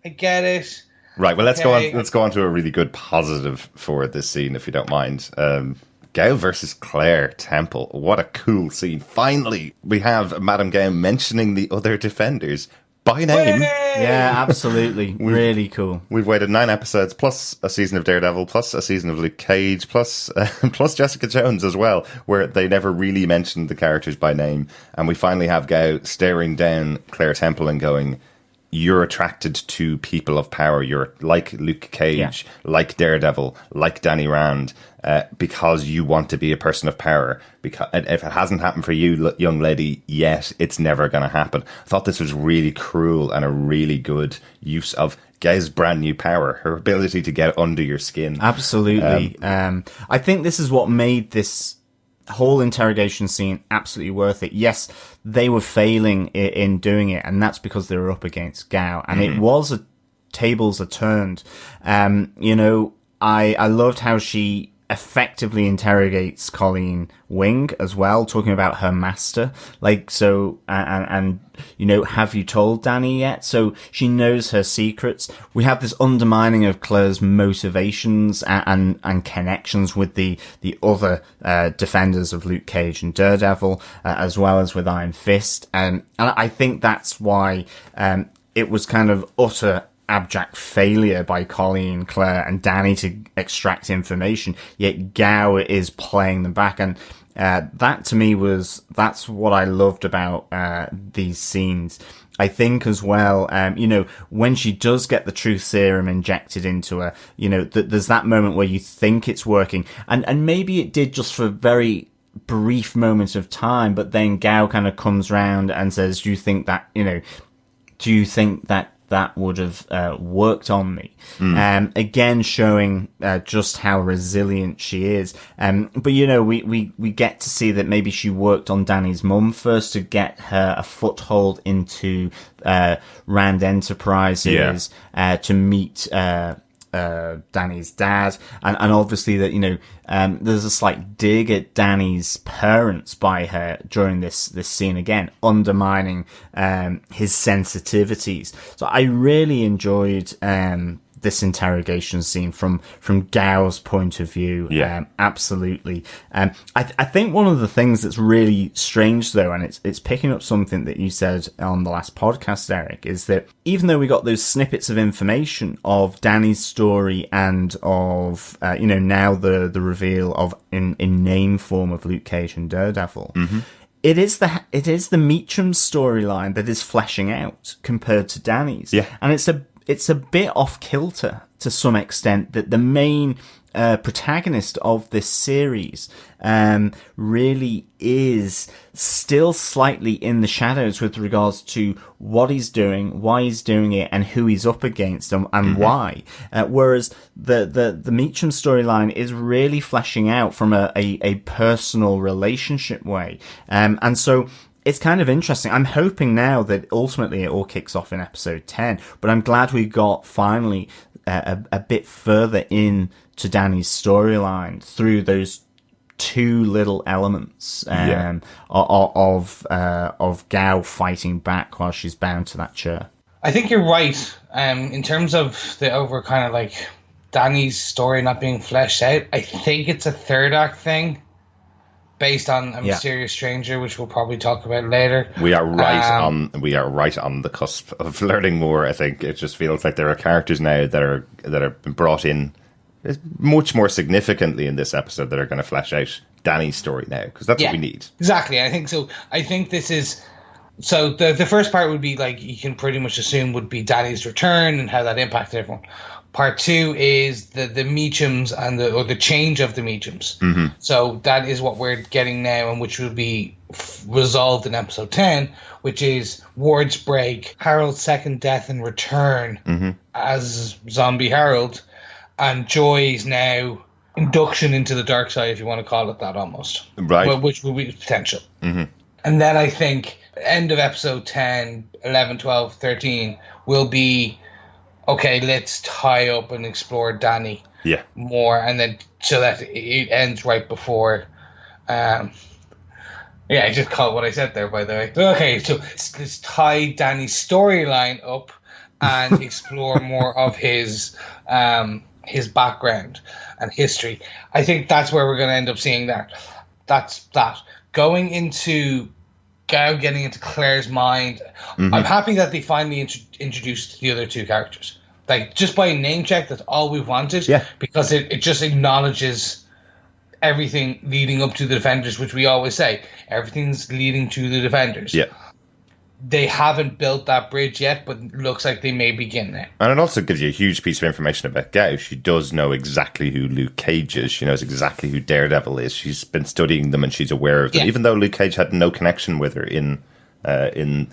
I get it. Right, well, let's go on to a really good positive for this scene, if you don't mind. Gao versus Claire Temple. What a cool scene. Finally, we have Madame Gao mentioning the other defenders by name. Yeah, absolutely. Really cool. We've waited 9 episodes, plus a season of Daredevil, plus a season of Luke Cage, plus Jessica Jones as well, where they never really mentioned the characters by name. And we finally have Gao staring down Claire Temple and going, "You're attracted to people of power. You're like Luke Cage, like Daredevil, like Danny Rand, because you want to be a person of power. Because if it hasn't happened for you, young lady, yet, it's never going to happen." I thought this was really cruel and a really good use of Gao's brand new power, her ability to get under your skin. Absolutely. I think this is what made this whole interrogation scene absolutely worth it. Yes, they were failing in doing it, and that's because they were up against Gao, and it was tables are turned. I loved how she effectively interrogates Colleen Wing as well, talking about her master. Like, so, and have you told Danny yet? So she knows her secrets. We have this undermining of Claire's motivations and connections with the other defenders of Luke Cage and Daredevil, as well as with Iron Fist. And I think that's why it was kind of utter abject failure by Colleen, Claire, and Danny to extract information, yet Gao is playing them back. And that to me that's what I loved about these scenes. I think as well, when she does get the truth serum injected into her, there's that moment where you think it's working, and maybe it did just for a very brief moment of time, but then Gao kind of comes round and says, do you think that would have worked on me? Again, showing just how resilient she is. But we get to see that maybe she worked on Danny's mum first to get her a foothold into Rand Enterprises, to meet Danny's dad, and obviously that there's a slight dig at Danny's parents by her during this scene, again undermining his sensitivities. So I really enjoyed this interrogation scene from Gao's point of view. Absolutely. I think one of the things that's really strange though, and it's picking up something that you said on the last podcast, Eric, is that even though we got those snippets of information of Danny's story and of now the reveal of in name form of Luke Cage and Daredevil, it is the Meacham storyline that is fleshing out compared to Danny's. And it's a bit off kilter to some extent that the main protagonist of this series really is still slightly in the shadows with regards to what he's doing, why he's doing it, and who he's up against and why. Whereas the Meacham storyline is really fleshing out from a personal relationship way. And so it's kind of interesting. I'm hoping now that ultimately it all kicks off in episode 10, but I'm glad we got finally a bit further in to Danny's storyline through those two little elements of Gao fighting back while she's bound to that chair. I think you're right. In terms of the over kind of like Danny's story not being fleshed out, I think it's a third act thing. based on a mysterious stranger, which we'll probably talk about later. We are right on the cusp of learning more. I think it just feels like there are characters now that have been brought in much more significantly in this episode that are going to flesh out Danny's story now, because that's what we need. Exactly. I think so. I think this is. So the first part would be like you can pretty much assume would be Danny's return and how that impacted everyone. Part 2 is the Meachums and the change of the Meachums. Mm-hmm. So that is what we're getting now, and which will be resolved in episode 10, which is Ward's break, Harold's second death and return as Zombie Harold, and Joy's now induction into the dark side, if you want to call it that, almost. Right. Well, which will be potential. Mm-hmm. And then I think end of episode 10, 11, 12, 13 will be, okay, let's tie up and explore Danny more, and then so that it ends right before. I just caught what I said there, by the way. Okay, so let's tie Danny's storyline up and explore more of his background and history. I think that's where we're going to end up seeing that. That's that. Going into Gao getting into Claire's mind, I'm happy that they finally introduced the other two characters. Like, just by name check, that's all we've wanted. Yeah. Because it just acknowledges everything leading up to the Defenders, which we always say. Everything's leading to the Defenders. Yeah. They haven't built that bridge yet, but it looks like they may begin now. And it also gives you a huge piece of information about Gao. She does know exactly who Luke Cage is. She knows exactly who Daredevil is. She's been studying them and she's aware of them, even though Luke Cage had no connection with her in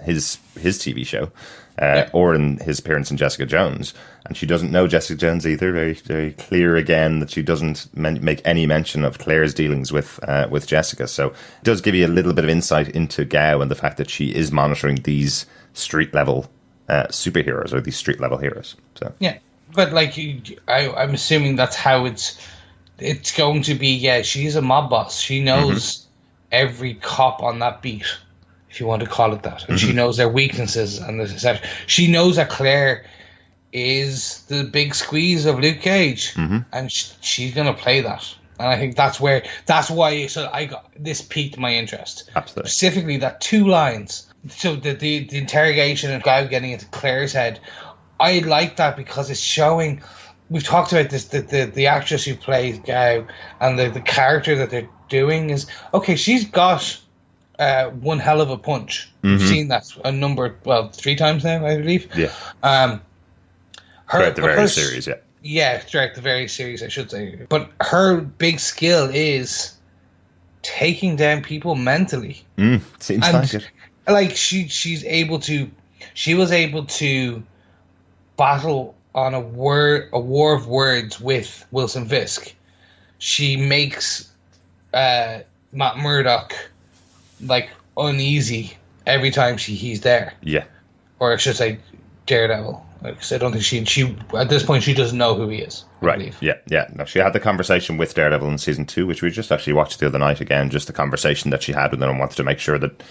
his TV show or in his appearance in Jessica Jones. And she doesn't know Jessica Jones either. Very, very clear again that she doesn't make any mention of Claire's dealings with Jessica. So it does give you a little bit of insight into Gao and the fact that she is monitoring these street level superheroes, or these street level heroes. So yeah, but like I'm assuming that's how it's going to be. Yeah, she's a mob boss. She knows every cop on that beat, if you want to call it that, and she knows their weaknesses and etc. She knows that Claire is the big squeeze of Luke Cage, and she's going to play that. And I think that's why this piqued my interest. Absolutely. Specifically, that 2 lines. So the interrogation of Gao getting into Claire's head, I like that because it's showing. We've talked about this. The actress who plays Gao and the character that they're doing is okay. She's got one hell of a punch. We've seen that 3 times now, I believe. Yeah. Throughout the very series, yeah. Yeah, throughout the very series, I should say. But her big skill is taking down people mentally. Seems like it. Like she was able to battle on a war of words with Wilson Fisk. She makes Matt Murdock like uneasy every time he's there. Yeah. Or I should say Daredevil. Because I don't think she at this point she doesn't know who he is. Right. Yeah. No, she had the conversation with Daredevil in season 2, which we just actually watched the other night again. Just the conversation that she had with him, and wanted to make sure that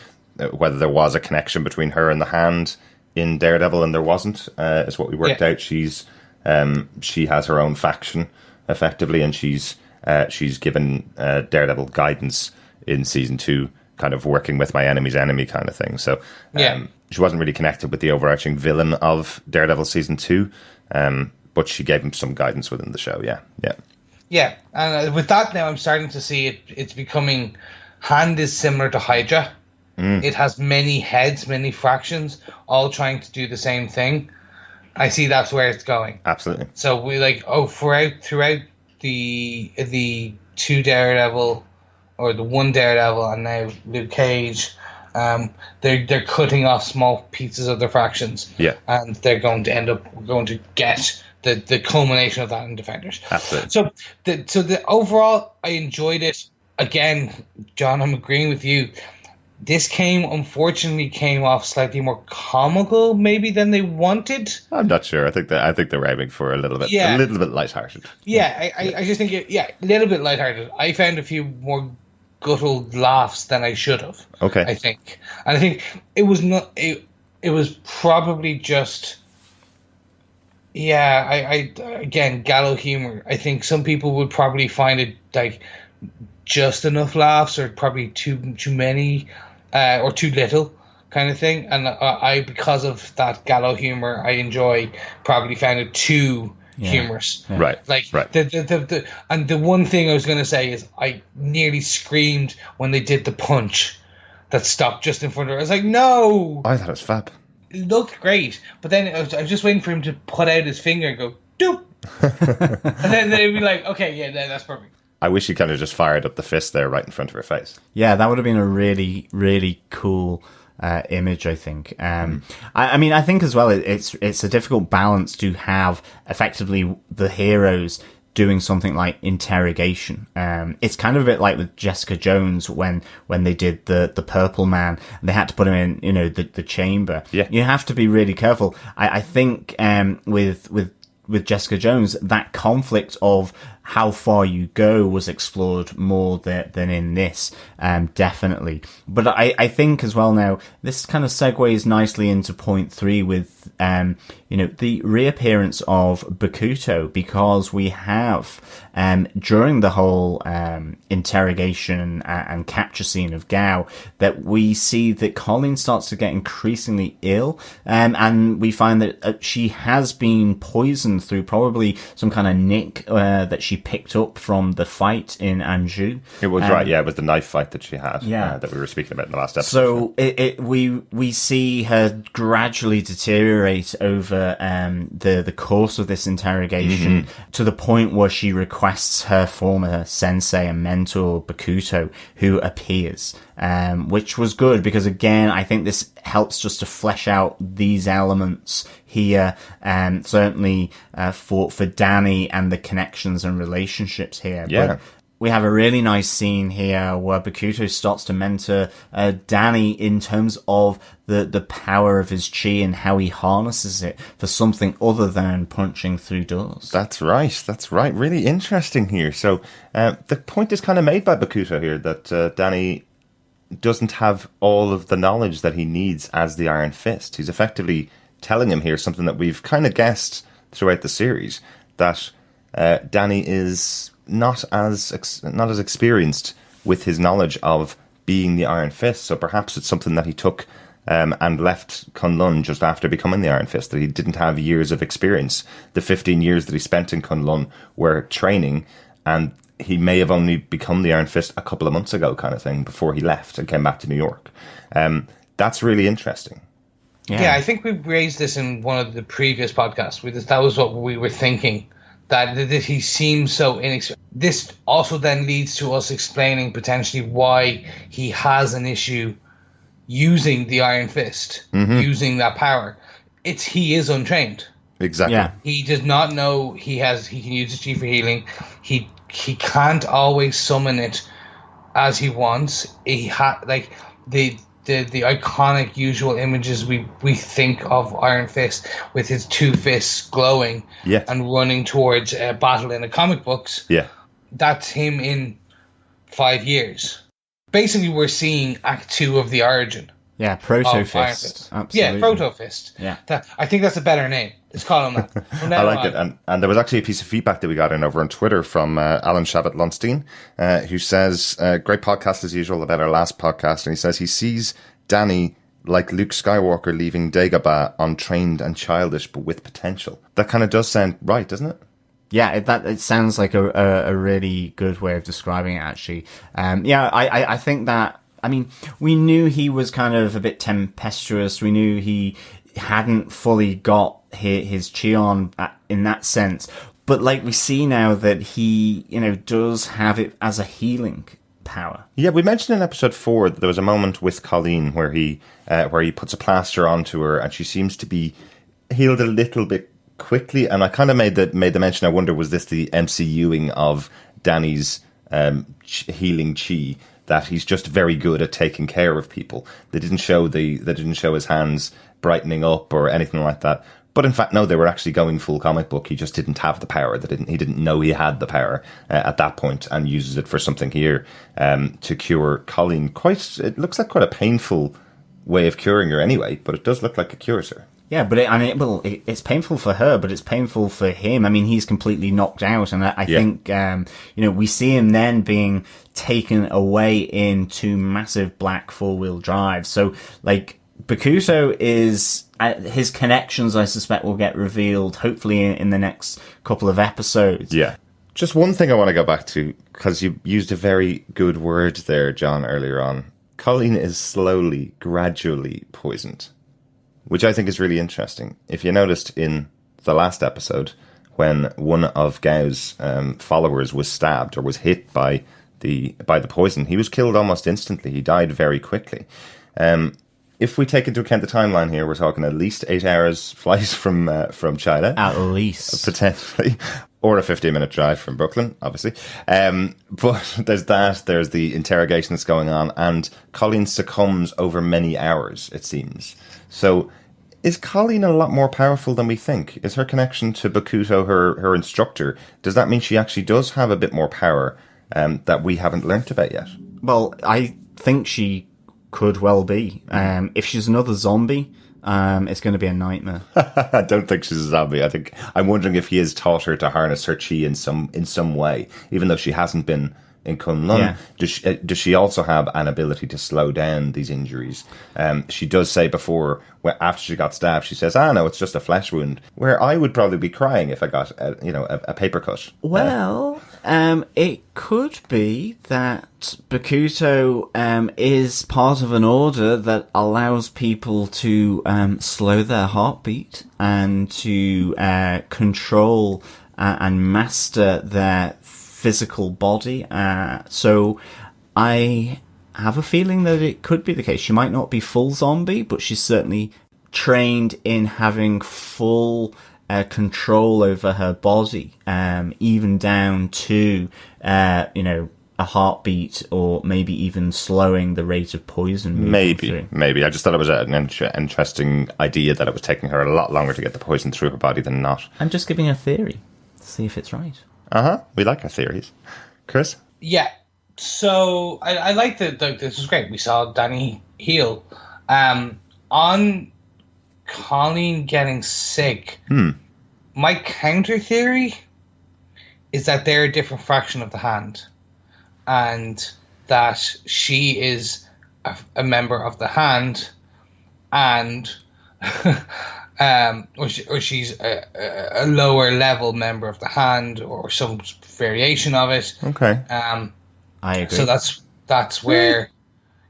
whether there was a connection between her and the Hand in Daredevil, and there wasn't. Is what we worked out. She has her own faction effectively, and she's given Daredevil guidance in season 2, kind of working with my enemy's enemy kind of thing. So she wasn't really connected with the overarching villain of Daredevil season 2, but she gave him some guidance within the show. Yeah. And with that now, I'm starting to see it's becoming. Hand is similar to Hydra. It has many heads, many fractions, all trying to do the same thing. I see that's where it's going. Absolutely. So we throughout the 2 Daredevil, or the 1 Daredevil, and now Luke Cage, they're cutting off small pieces of their fractions. Yeah. And they're going to end up going to get the culmination of that in Defenders. Absolutely. So the overall, I enjoyed it. Again, John, I'm agreeing with you. This unfortunately came off slightly more comical, maybe, than they wanted. I'm not sure. I think they were aiming for a little bit lighthearted. Yeah, I just think a little bit lighthearted. I found a few more guttural laughs than I should have. Okay, I think it was not. It was probably just. Yeah, I again, gallow humor. I think some people would probably find it like just enough laughs, or probably too many, or too little, kind of thing. And I, because of that gallow humor I enjoy, probably found it too humorous. Yeah. Right. Like right. the one thing I was going to say is I nearly screamed when they did the punch that stopped just in front of her. I was like, no! I thought it was fab. It looked great, but then I was just waiting for him to put out his finger and go, doop! And then they'd be like, okay, yeah, that's perfect. I wish he kind of just fired up the fist there right in front of her face. Yeah, that would have been a really, really cool image, I think. I mean, I think as well, it's a difficult balance to have effectively the heroes doing something like interrogation. It's kind of a bit like with Jessica Jones when they did the Purple Man, they had to put him in, the chamber. Yeah. You have to be really careful. I think with Jessica Jones, that conflict of how far you go was explored more than in this, definitely. But I think as well now, this kind of segues nicely into point 3 with, the reappearance of Bakuto, because we have, during the whole, interrogation and capture scene of Gao, that we see that Colleen starts to get increasingly ill, and we find that she has been poisoned through probably some kind of nick, that she picked up from the fight in Anjou. It was right, yeah, it was the knife fight that she had, Yeah. that we were speaking about in the last episode. So we see her gradually deteriorate over the course of this interrogation, to the point where she requests her former sensei and mentor Bakuto, who appears, which was good because, again, I think this helps just to flesh out these elements here, certainly for Danny and the connections and relationships here. Yeah. But we have a really nice scene here where Bakuto starts to mentor Danny in terms of the power of his chi and how he harnesses it for something other than punching through doors. That's right. Really interesting here. So the point is kind of made by Bakuto here that Danny doesn't have all of the knowledge that he needs as the Iron Fist. He's effectively telling him here something that we've kind of guessed throughout the series, that Danny is not as experienced with his knowledge of being the Iron Fist. So perhaps it's something that he took and left Kunlun just after becoming the Iron Fist, that he didn't have years of experience. The 15 years that he spent in Kunlun were training, and he may have only become the Iron Fist a couple of months ago, kind of thing, before he left and came back to New York. That's really interesting. Yeah, I think we raised this in one of the previous podcasts. That was what we were thinking, that he seems so inexperienced. This also then leads to us explaining potentially why he has an issue using the Iron Fist, using that power. He is untrained. Exactly. Yeah. He does not know he can use his chi for healing. He can't always summon it as he wants. The iconic usual images we think of Iron Fist with his two fists glowing and running towards a battle in the comic books. Yeah. That's him in 5 years. Basically, we're seeing Act 2 of the origin. Yeah, Iron Proto-Fist. Fist. Absolutely. Yeah, Proto-Fist. Yeah. I think that's a better name. Let's call him that. I liked it. And there was actually a piece of feedback that we got in over on Twitter from Alan Shabbat-Lunstein, who says, great podcast as usual about our last podcast. And he says he sees Danny like Luke Skywalker leaving Dagobah, untrained and childish, but with potential. That kind of does sound right, doesn't it? Yeah, it sounds like a really good way of describing it, actually. I think that, I mean, we knew he was kind of a bit tempestuous. We knew he hadn't fully got his chi on in that sense. But like we see now that he, does have it as a healing power. Yeah, we mentioned in episode 4 that there was a moment with Colleen where he puts a plaster onto her and she seems to be healed a little bit quickly, and I kind of made the mention, I wonder, was this the MCUing of Danny's healing chi, that he's just very good at taking care of people. They didn't show his hands brightening up or anything like that. But in fact, no, they were actually going full comic book. He just didn't have the power. He didn't know he had the power at that point, and uses it for something here to cure Colleen. It looks like quite a painful way of curing her anyway, but it does look like it cures her. Yeah, but it's painful for her, but it's painful for him. I mean, he's completely knocked out, and I think, we see him then being taken away in 2 massive black 4-wheel drives. So, like, Bakuto is, his connections, I suspect, will get revealed, hopefully, in the next couple of episodes. Yeah. Just one thing I want to go back to, because you used a very good word there, John, earlier on. Colleen is slowly, gradually poisoned, which I think is really interesting. If you noticed in the last episode, when one of Gao's followers was stabbed or was hit by the poison, he was killed almost instantly. He died very quickly. If we take into account the timeline here, we're talking at least 8 hours flight from China. At least. Potentially. Or a 15-minute drive from Brooklyn, obviously. But there's that, there's the interrogation that's going on, and Colleen succumbs over many hours, it seems. So, is Colleen a lot more powerful than we think? Is her connection to Bakuto, her instructor, does that mean she actually does have a bit more power that we haven't learnt about yet? Well, I think she could well be. If she's another zombie, it's going to be a nightmare. I don't think she's a zombie. I'm wondering if he has taught her to harness her chi in some way, even though she hasn't been in Kunlun. Yeah. Does she also have an ability to slow down these injuries? She does say before, after she got stabbed, she says, no, it's just a flesh wound, where I would probably be crying if I got a paper cut. Well, it could be that Bakuto is part of an order that allows people to slow their heartbeat and to control and master their physical body. So I have a feeling that it could be the case. She might not be full zombie, but she's certainly trained in having full control over her body, even down to a heartbeat, or maybe even slowing the rate of poison. Maybe. I just thought it was an interesting idea that it was taking her a lot longer to get the poison through her body than not. I'm just giving a theory. See if it's right. We like our theories. Chris? Yeah. So I like this was great. We saw Danny heal. On Colleen getting sick, my counter theory is that they're a different fraction of the hand, and that she is a member of the hand, and or she's a lower level member of the hand, or some variation of it. Okay. I agree. So that's where,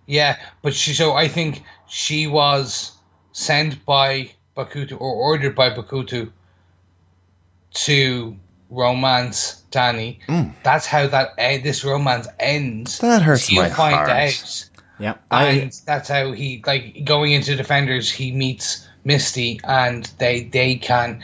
yeah. But I think she was sent by Bakuto, or ordered by Bakuto, to romance Danny. That's how this romance ends. That hurts my heart. Out. Yeah, and that's how he, going into Defenders, he meets Misty, and they can,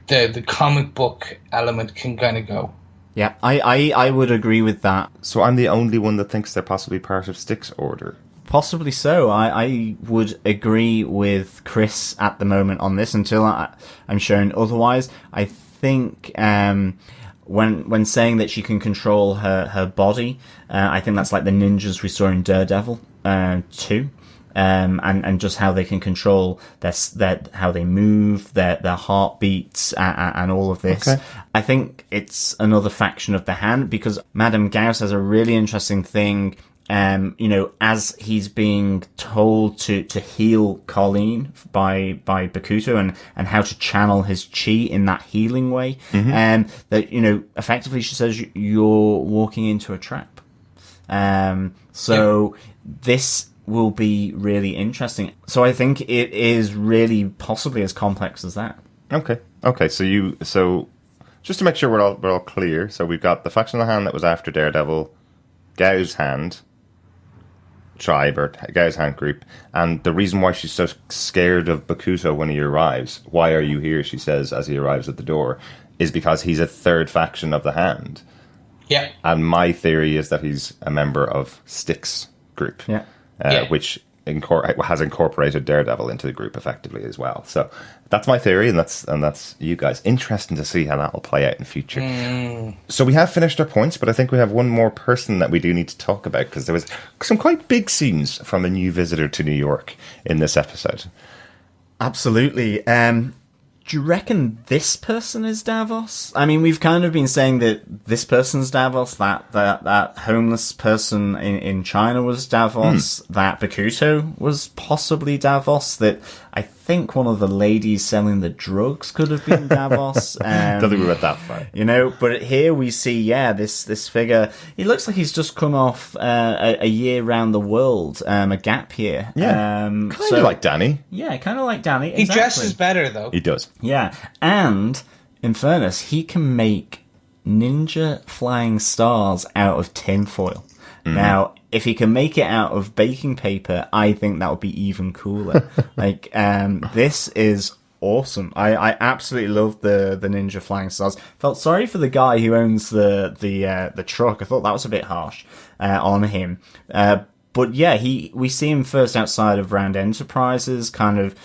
the comic book element can kind of go. Yeah, I would agree with that. So I'm the only one that thinks they're possibly part of Styx's order. Possibly so. I would agree with Chris at the moment on this until I'm shown otherwise. I think when saying that she can control her body, I think that's like the ninjas we saw in Daredevil 2. And just how they can control how they move, their heartbeats, and all of this. Okay. I think it's another faction of the hand, because Madame Gauss has a really interesting thing. As he's being told to heal Colleen by Bakuto, and how to channel his chi in that healing way, that effectively she says you're walking into a trap. This will be really interesting. So I think it is really possibly as complex as that. Okay. So just to make sure we're all clear, so we've got the faction of the hand that was after Daredevil, Gao's hand tribe, or Gao's hand group, and the reason why she's so scared of Bakuto when he arrives, why are you here, she says as he arrives at the door, is because he's a third faction of the hand. Yeah. And my theory is that he's a member of Styx's group. Yeah. Which has incorporated Daredevil into the group effectively as well. So that's my theory, and that's you guys. Interesting to see how that will play out in future. So we have finished our points, but I think we have one more person that we do need to talk about, because there was some quite big scenes from a new visitor to New York in this episode. Absolutely. Do you reckon this person is Davos? I mean, we've kind of been saying that this person's Davos, that homeless person in China was Davos, that Bakuto was possibly Davos, that I think one of the ladies selling the drugs could have been Davos. Don't think we went that far. You know, but here we see, this figure. He looks like he's just come off a year round the world, a gap year. Yeah, kind of like Danny. Yeah, kind of like Danny. He dresses better, though. He does. Yeah, and in fairness, he can make ninja flying stars out of tinfoil. Now, if he can make it out of baking paper, I think that would be even cooler. This is awesome. I absolutely love the ninja flying stars. Felt sorry for the guy who owns the truck. I thought that was a bit harsh on him. But yeah, we see him first outside of Round Enterprises, kind of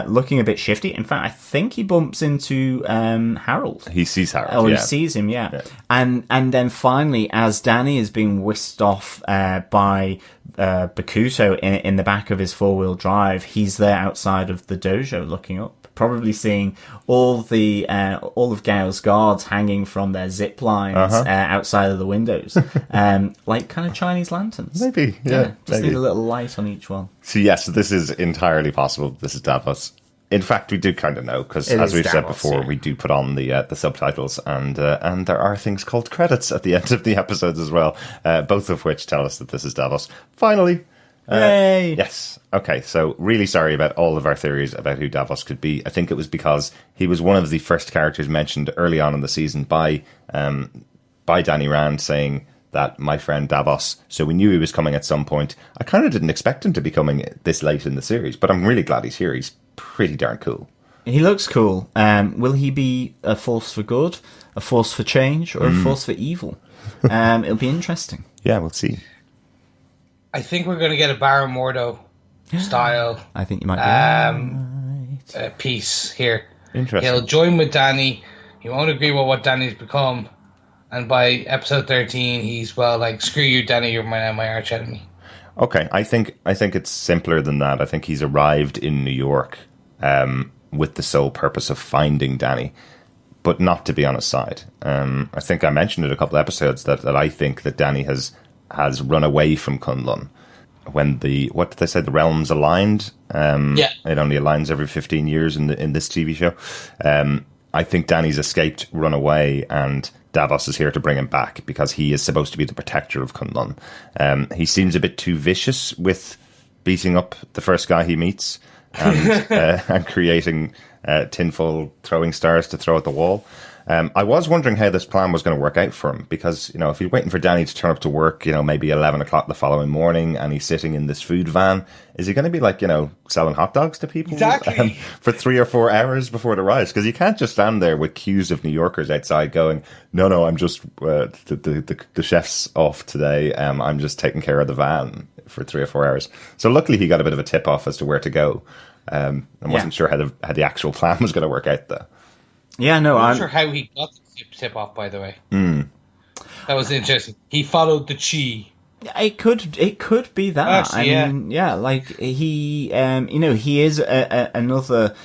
looking a bit shifty. In fact, I think he bumps into Harold. He sees Harold. Oh, he sees him, yeah. And then finally, as Danny is being whisked off by Bakuto in the back of his 4-wheel drive, he's there outside of the dojo looking up, probably seeing all of Gao's guards hanging from their zip lines outside of the windows, like kind of Chinese lanterns. Maybe, yeah. Just need a little light on each one. So yes, this is entirely possible. This is Davos. In fact, we do kind of know, because as we've said before, we do put on the subtitles, and there are things called credits at the end of the episodes as well, both of which tell us that this is Davos. Finally. Hooray! Yes. Okay, so really sorry about all of our theories about who Davos could be. I think it was because he was one of the first characters mentioned early on in the season by Danny Rand, saying that my friend Davos, so we knew he was coming at some point. I kind of didn't expect him to be coming this late in the series, but I'm really glad he's here. He's pretty darn cool. He looks cool. Will he be a force for good, a force for change, or a force for evil? It'll be interesting. Yeah, we'll see. I think we're going to get a Baron Mordo style. I think you might be right. Piece here. Interesting. He'll join with Danny. He won't agree with what Danny's become. And by episode 13, he's, screw you, Danny, you're my arch enemy. Okay, I think it's simpler than that. I think he's arrived in New York with the sole purpose of finding Danny, but not to be on his side. I think I mentioned it a couple of episodes that I think that Danny has run away from Kunlun when what did they say, the realms aligned? It only aligns every 15 years in this TV show. I think Danny's escaped, run away, and Davos is here to bring him back because he is supposed to be the protector of Kunlun. He seems a bit too vicious with beating up the first guy he meets and creating tinfoil throwing stars to throw at the wall. I was wondering how this plan was going to work out for him, because, if you're waiting for Danny to turn up to work, maybe 11 o'clock the following morning, and he's sitting in this food van, is he going to be selling hot dogs to people for 3 or 4 hours before it arrives? Because you can't just stand there with queues of New Yorkers outside going, no, I'm just, the chef's off today. I'm just taking care of the van for 3 or 4 hours. So luckily he got a bit of a tip off as to where to go. I wasn't sure how the actual plan was going to work out though. Yeah, no, I'm not sure how he got the tip off, by the way. That was interesting. He followed the chi. It could be that. Actually, he is another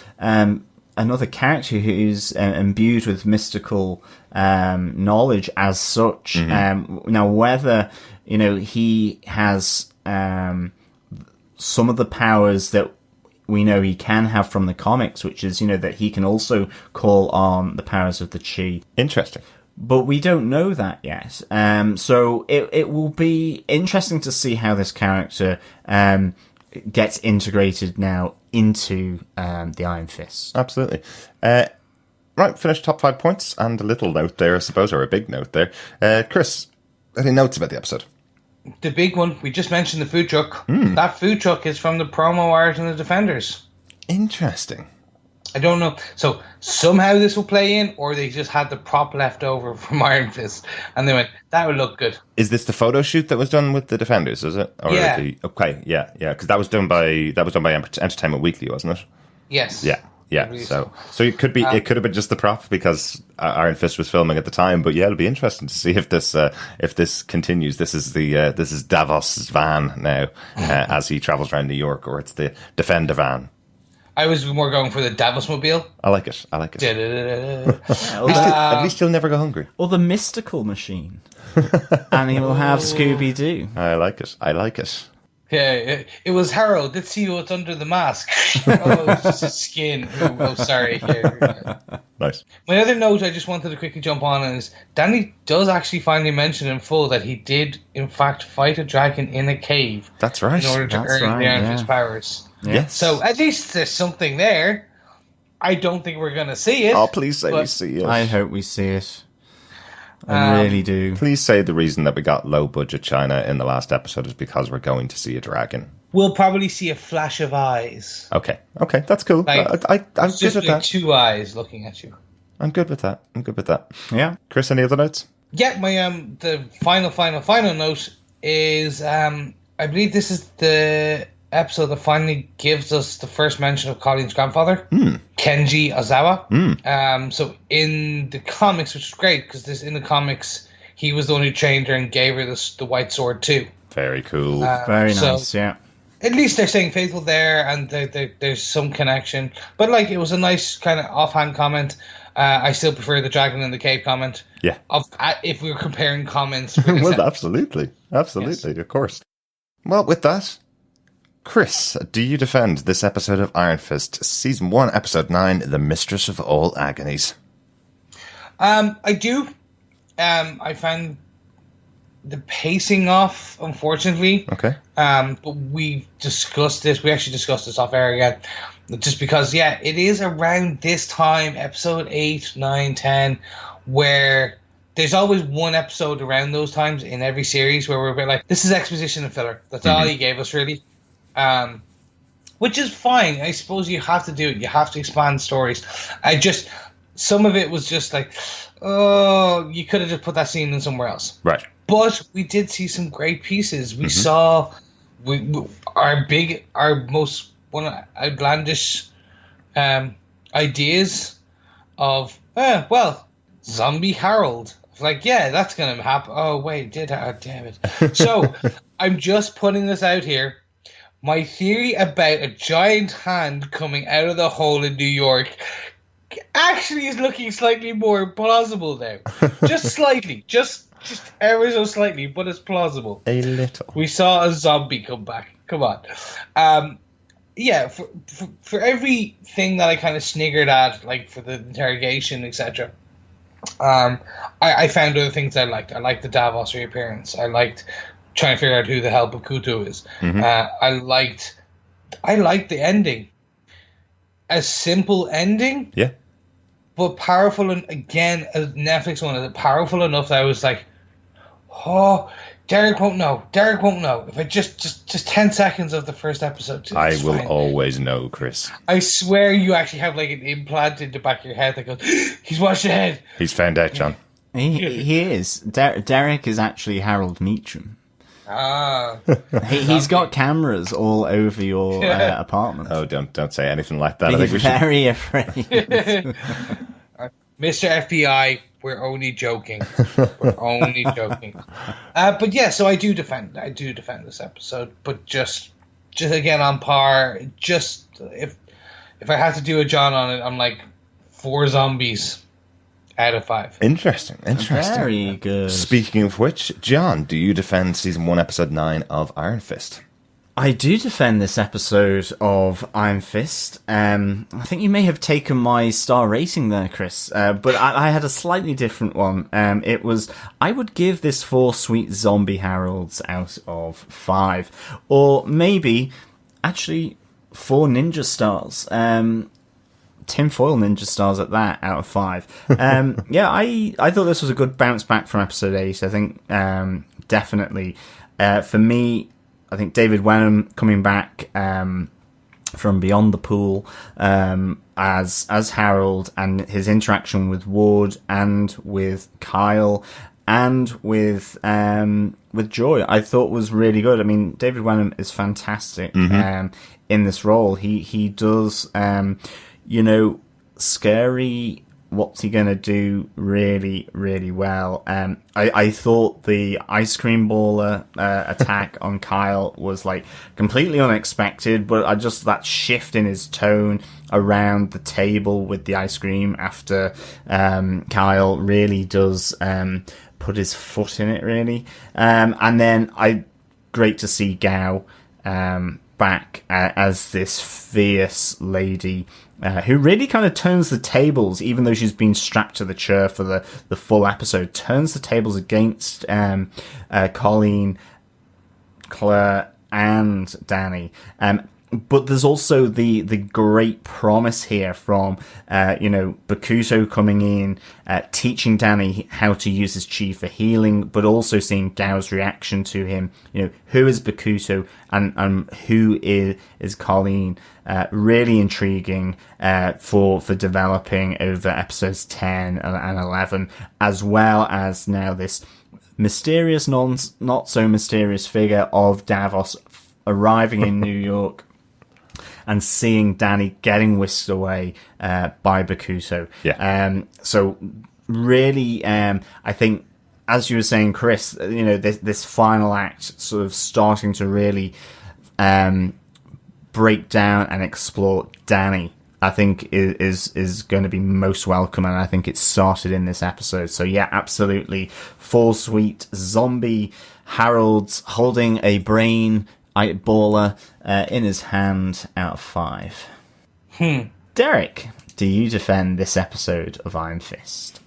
character who's imbued with mystical knowledge as such. Now, whether he has some of the powers that we know he can have from the comics, which is, that he can also call on the powers of the chi. Interesting. But we don't know that yet. So it will be interesting to see how this character gets integrated now into the Iron Fist. Absolutely. Right, finish top 5 points and a little note there, I suppose, or a big note there. Chris, any notes about the episode? The big one, we just mentioned the food truck. That food truck is from the promo art in the Defenders. Interesting. I don't know. So somehow this will play in, or they just had the prop left over from Iron Fist, and they went, that would look good. Is this the photo shoot that was done with the Defenders, is it? Or yeah. Because that was done by Entertainment Weekly, wasn't it? Yes. Yeah. Yeah, so it could have been just the prop because Iron Fist was filming at the time, but yeah, it'll be interesting to see if this continues. This is Davos's van now as he travels around New York, or it's the Defender van. I was more going for the Davosmobile. I like it. Da-da-da-da. At least you'll never go hungry. Or the mystical machine. And he will have Scooby-Doo. I like it. Yeah, it was Harold. Let's see what's under the mask. Oh, it's just his skin. Oh, sorry. Yeah. Nice. My other note I just wanted to quickly jump on is Danny does actually finally mention in full that he did, in fact, fight a dragon in a cave. That's right. In order to earn the Iron Fist powers. Yes. So at least there's something there. I don't think we're going to see it. Oh, please say we see it. I hope we see it. I really do. Please say the reason that we got low budget China in the last episode is because we're going to see a dragon. We'll probably see a flash of eyes. Okay, that's cool. Like, I'm good with that. 2 eyes looking at you. I'm good with that. Yeah. Chris, any other notes? Yeah, my the final note is I believe this is the episode that finally gives us the first mention of Colleen's grandfather, Kenji Ozawa. So in the comics, which is great because in the comics he was the one who trained her and gave her the white sword too. Very cool. Very nice. Yeah. At least they're staying faithful there, and there's some connection. But like, it was a nice kind of offhand comment. I still prefer the dragon in the cave comment. Yeah. If we were comparing comments. For this Well, episode. absolutely, yes. Of course. Well, with that, Chris, do you defend this episode of Iron Fist, Season 1, Episode 9, The Mistress of All Agonies? I do. I found the pacing off, unfortunately. Okay. But we discussed this. We actually discussed this off air again. Just because, yeah, it is around this time, Episode 8, 9, 10, where there's always one episode around those times in every series where we're a bit like, this is exposition and filler. That's all he gave us, really. Which is fine. I suppose you have to do it. You have to expand stories. Some of it was just like, oh, you could have just put that scene in somewhere else. Right. But we did see some great pieces. We saw our most one outlandish ideas of, Zombie Harold. Like, yeah, that's going to happen. Oh, wait, damn it. So, I'm just putting this out here. My theory about a giant hand coming out of the hole in New York actually is looking slightly more plausible now. Just slightly. Just ever so slightly, but it's plausible. A little. We saw a zombie come back. Come on. Yeah, for everything that I kind of sniggered at, like for the interrogation, etc., I found other things I liked. I liked the Davos reappearance. I liked trying to figure out who the hell Bakuto is. I liked the ending. A simple ending. Yeah. But powerful, and again, a Netflix one, is powerful enough that I was like, oh, Derek won't know. If I just 10 seconds of the first episode. I will always know, Chris. I swear you actually have like an implant in the back of your head that goes, he's watched ahead. He's found out, John. He is. Derek is actually Harold Meacham. Ah. He's got cameras all over your apartment. Oh, don't say anything like that. Be I think we should... very afraid. Mr. FBI, we're only joking. But yeah, so I do defend this episode, but just again on par. Just if I had to do a John on it, I'm like 4 zombies out of 5. Interesting. Very good. Speaking of which, John, do you defend Season 1, Episode 9 of Iron Fist? I do defend this episode of Iron Fist. I think you may have taken my star rating there, Chris, but I had a slightly different one. It was, I would give this 4 sweet zombie Harolds out of 5. Or maybe, actually, 4 ninja stars. Tinfoil ninja stars at that out of 5. Yeah, I thought this was a good bounce back from episode 8. I think definitely for me, I think David Wenham coming back from Beyond the Pool as Harold, and his interaction with Ward and with Kyle and with Joy, I thought was really good. I mean, David Wenham is fantastic in this role. He does scary what's he going to do really, really well. I thought the ice cream baller attack on Kyle was like completely unexpected, but that shift in his tone around the table with the ice cream after Kyle really does put his foot in it, really. And then great to see Gao back as this fierce lady who really kind of turns the tables, even though she's been strapped to the chair for the full episode, turns the tables against Colleen, Claire, and Danny. But there's also the great promise here from, Bakuto coming in, teaching Danny how to use his chi for healing, but also seeing Gao's reaction to him. Who is Bakuto and who is Colleen? Really intriguing for developing over episodes 10 and 11, as well as now this mysterious, not so mysterious figure of Davos arriving in New York. And seeing Danny getting whisked away by Bakuto. Yeah. So really, I think, as you were saying, Chris, this final act sort of starting to really break down and explore Danny, I think is going to be most welcome, and I think it started in this episode. So yeah, absolutely. Full suite zombie Harold's holding a brain baller in his hand out of 5. Derek, do you defend this episode of Iron Fist?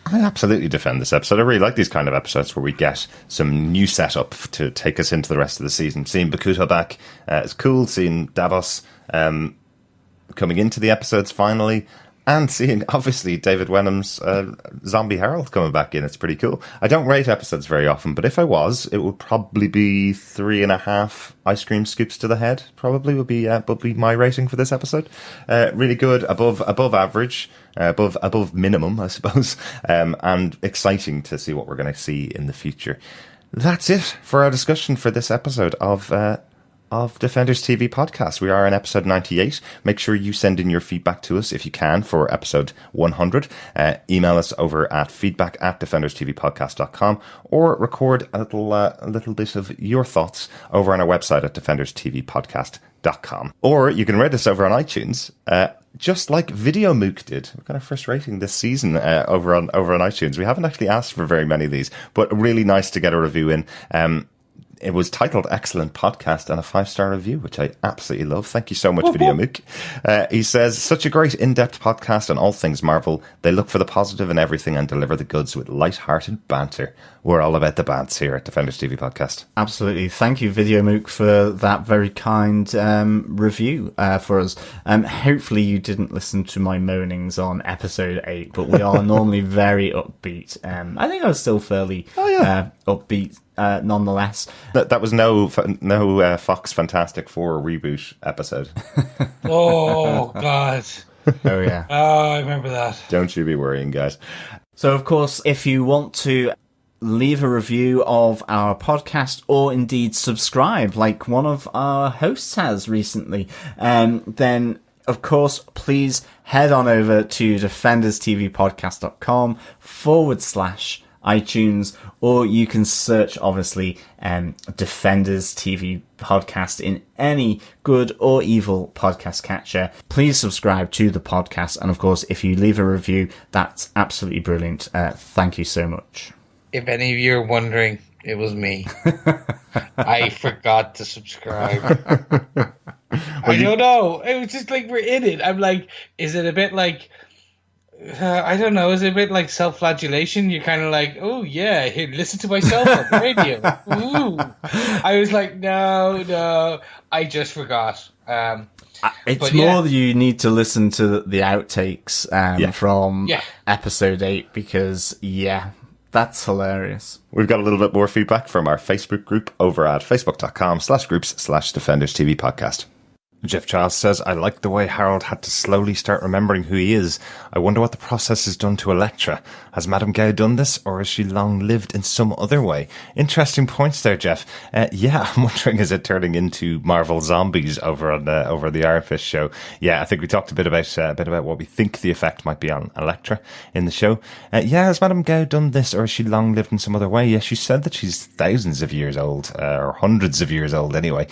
I absolutely defend this episode. I really like these kind of episodes where we get some new setup to take us into the rest of the season. Seeing Bakuto back is cool. Seeing Davos coming into the episodes finally. And seeing, obviously, David Wenham's Zombie Harold coming back in. It's pretty cool. I don't rate episodes very often, but if I was, it would probably be 3.5 ice cream scoops to the head, probably would be my rating for this episode. Really good, above average, above minimum, I suppose, and exciting to see what we're going to see in the future. That's it for our discussion for this episode of Defenders TV podcast. We are on episode 98. Make sure you send in your feedback to us if you can for episode 100. Email us over at feedback@defenderstvpodcast.com or record a little bit of your thoughts over on our website at defenderstvpodcast.com. Or you can rate us over on iTunes, just like Video Mook did. We've got our first rating this season over on iTunes. We haven't actually asked for very many of these, but really nice to get a review in. It was titled Excellent Podcast and a 5-star review, which I absolutely love. Thank you so much, Video Mook. He says, such a great in-depth podcast on all things Marvel. They look for the positive in everything and deliver the goods with light-hearted banter. We're all about the bants here at Defenders TV Podcast. Absolutely. Thank you, Video Mook, for that very kind review for us. Hopefully you didn't listen to my moanings on episode 8, but we are normally very upbeat. I think I was still fairly upbeat. Nonetheless, that was no Fox Fantastic Four reboot episode. Oh God! Oh yeah! Oh, I remember that. Don't you be worrying, guys. So, of course, if you want to leave a review of our podcast or indeed subscribe, like one of our hosts has recently, then of course, please head on over to defenderstvpodcast.com/iTunes, or you can search, obviously, Defenders TV Podcast in any good or evil podcast catcher. Please subscribe to the podcast, and of course, if you leave a review, that's absolutely brilliant. Thank you so much. If any of you are wondering, it was me. I forgot to subscribe. I don't know. It was just like we're in it. I'm like, is it a bit like... I don't know. Is it a bit like self-flagellation? You're kind of like, oh yeah, here, listen to myself on the radio. Ooh. I was like, no, I just forgot. It's more that you need to listen to the outtakes from episode 8 because, that's hilarious. We've got a little bit more feedback from our Facebook group over at facebook.com/groups/Defenders TV Podcast. Jeff Charles says, I like the way Harold had to slowly start remembering who he is. I wonder what the process has done to Electra. Has Madame Gao done this, or has she long lived in some other way? Interesting points there, Jeff. Yeah, I'm wondering, is it turning into Marvel Zombies over on over the Iron Fist show? Yeah, I think we talked a bit about what we think the effect might be on Electra in the show. Yeah, has Madame Gao done this, or has she long lived in some other way? Yeah, she said that she's thousands of years old, or hundreds of years old anyway,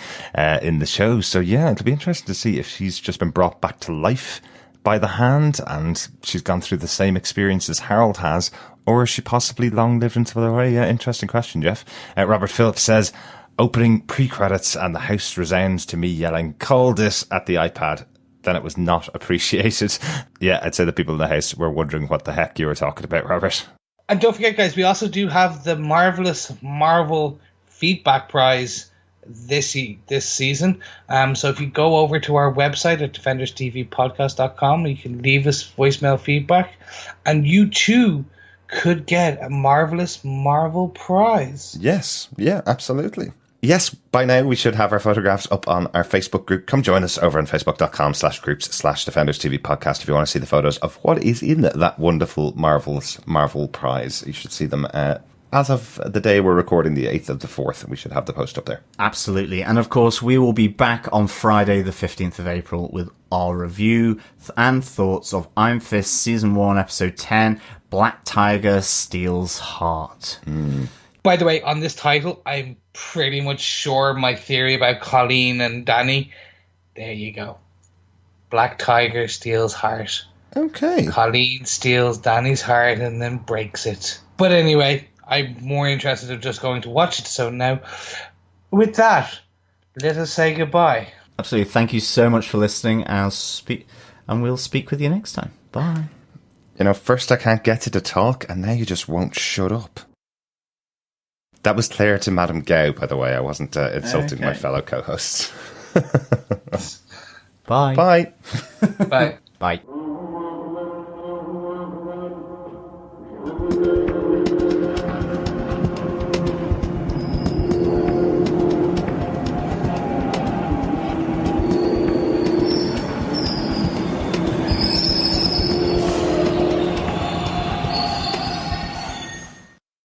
in the show. So yeah, it'll be interesting to see if she's just been brought back to life by the hand and she's gone through the same experience as Harold has, or is she possibly long lived in some other way? Yeah, interesting question, Jeff. Robert Phillips says, opening pre-credits and the house resounds to me yelling, call this at the iPad. Then it was not appreciated. Yeah, I'd say the people in the house were wondering what the heck you were talking about, Robert. And don't forget, guys, we also do have the marvelous Marvel feedback prize this season. So if you go over to our website at defenderstvpodcast.com, you can leave us voicemail feedback, and you too could get a marvelous Marvel prize. Yes, yeah, absolutely. Yes, by now we should have our photographs up on our Facebook group. Come join us over on facebook.com/groups/Defenders TV podcast if you want to see the photos of what is in that wonderful Marvel prize. You should see them as of the day we're recording, the 8th of the 4th. We should have the post up there. Absolutely. And of course, we will be back on Friday, the 15th of April, with our review and thoughts of Iron Fist Season 1, Episode 10, Black Tiger Steals Heart. By the way, on this title, I'm pretty much sure my theory about Colleen and Danny, there you go. Black Tiger steals heart. Okay. Colleen steals Danny's heart and then breaks it. But anyway, I'm more interested in just going to watch it. So now, with that, let us say goodbye. Absolutely. Thank you so much for listening. And we'll speak with you next time. Bye. You know, first I can't get you to talk, and now you just won't shut up. That was Claire to Madame Gao, by the way. I wasn't insulting my fellow co-hosts. Bye. Bye. Bye. Bye.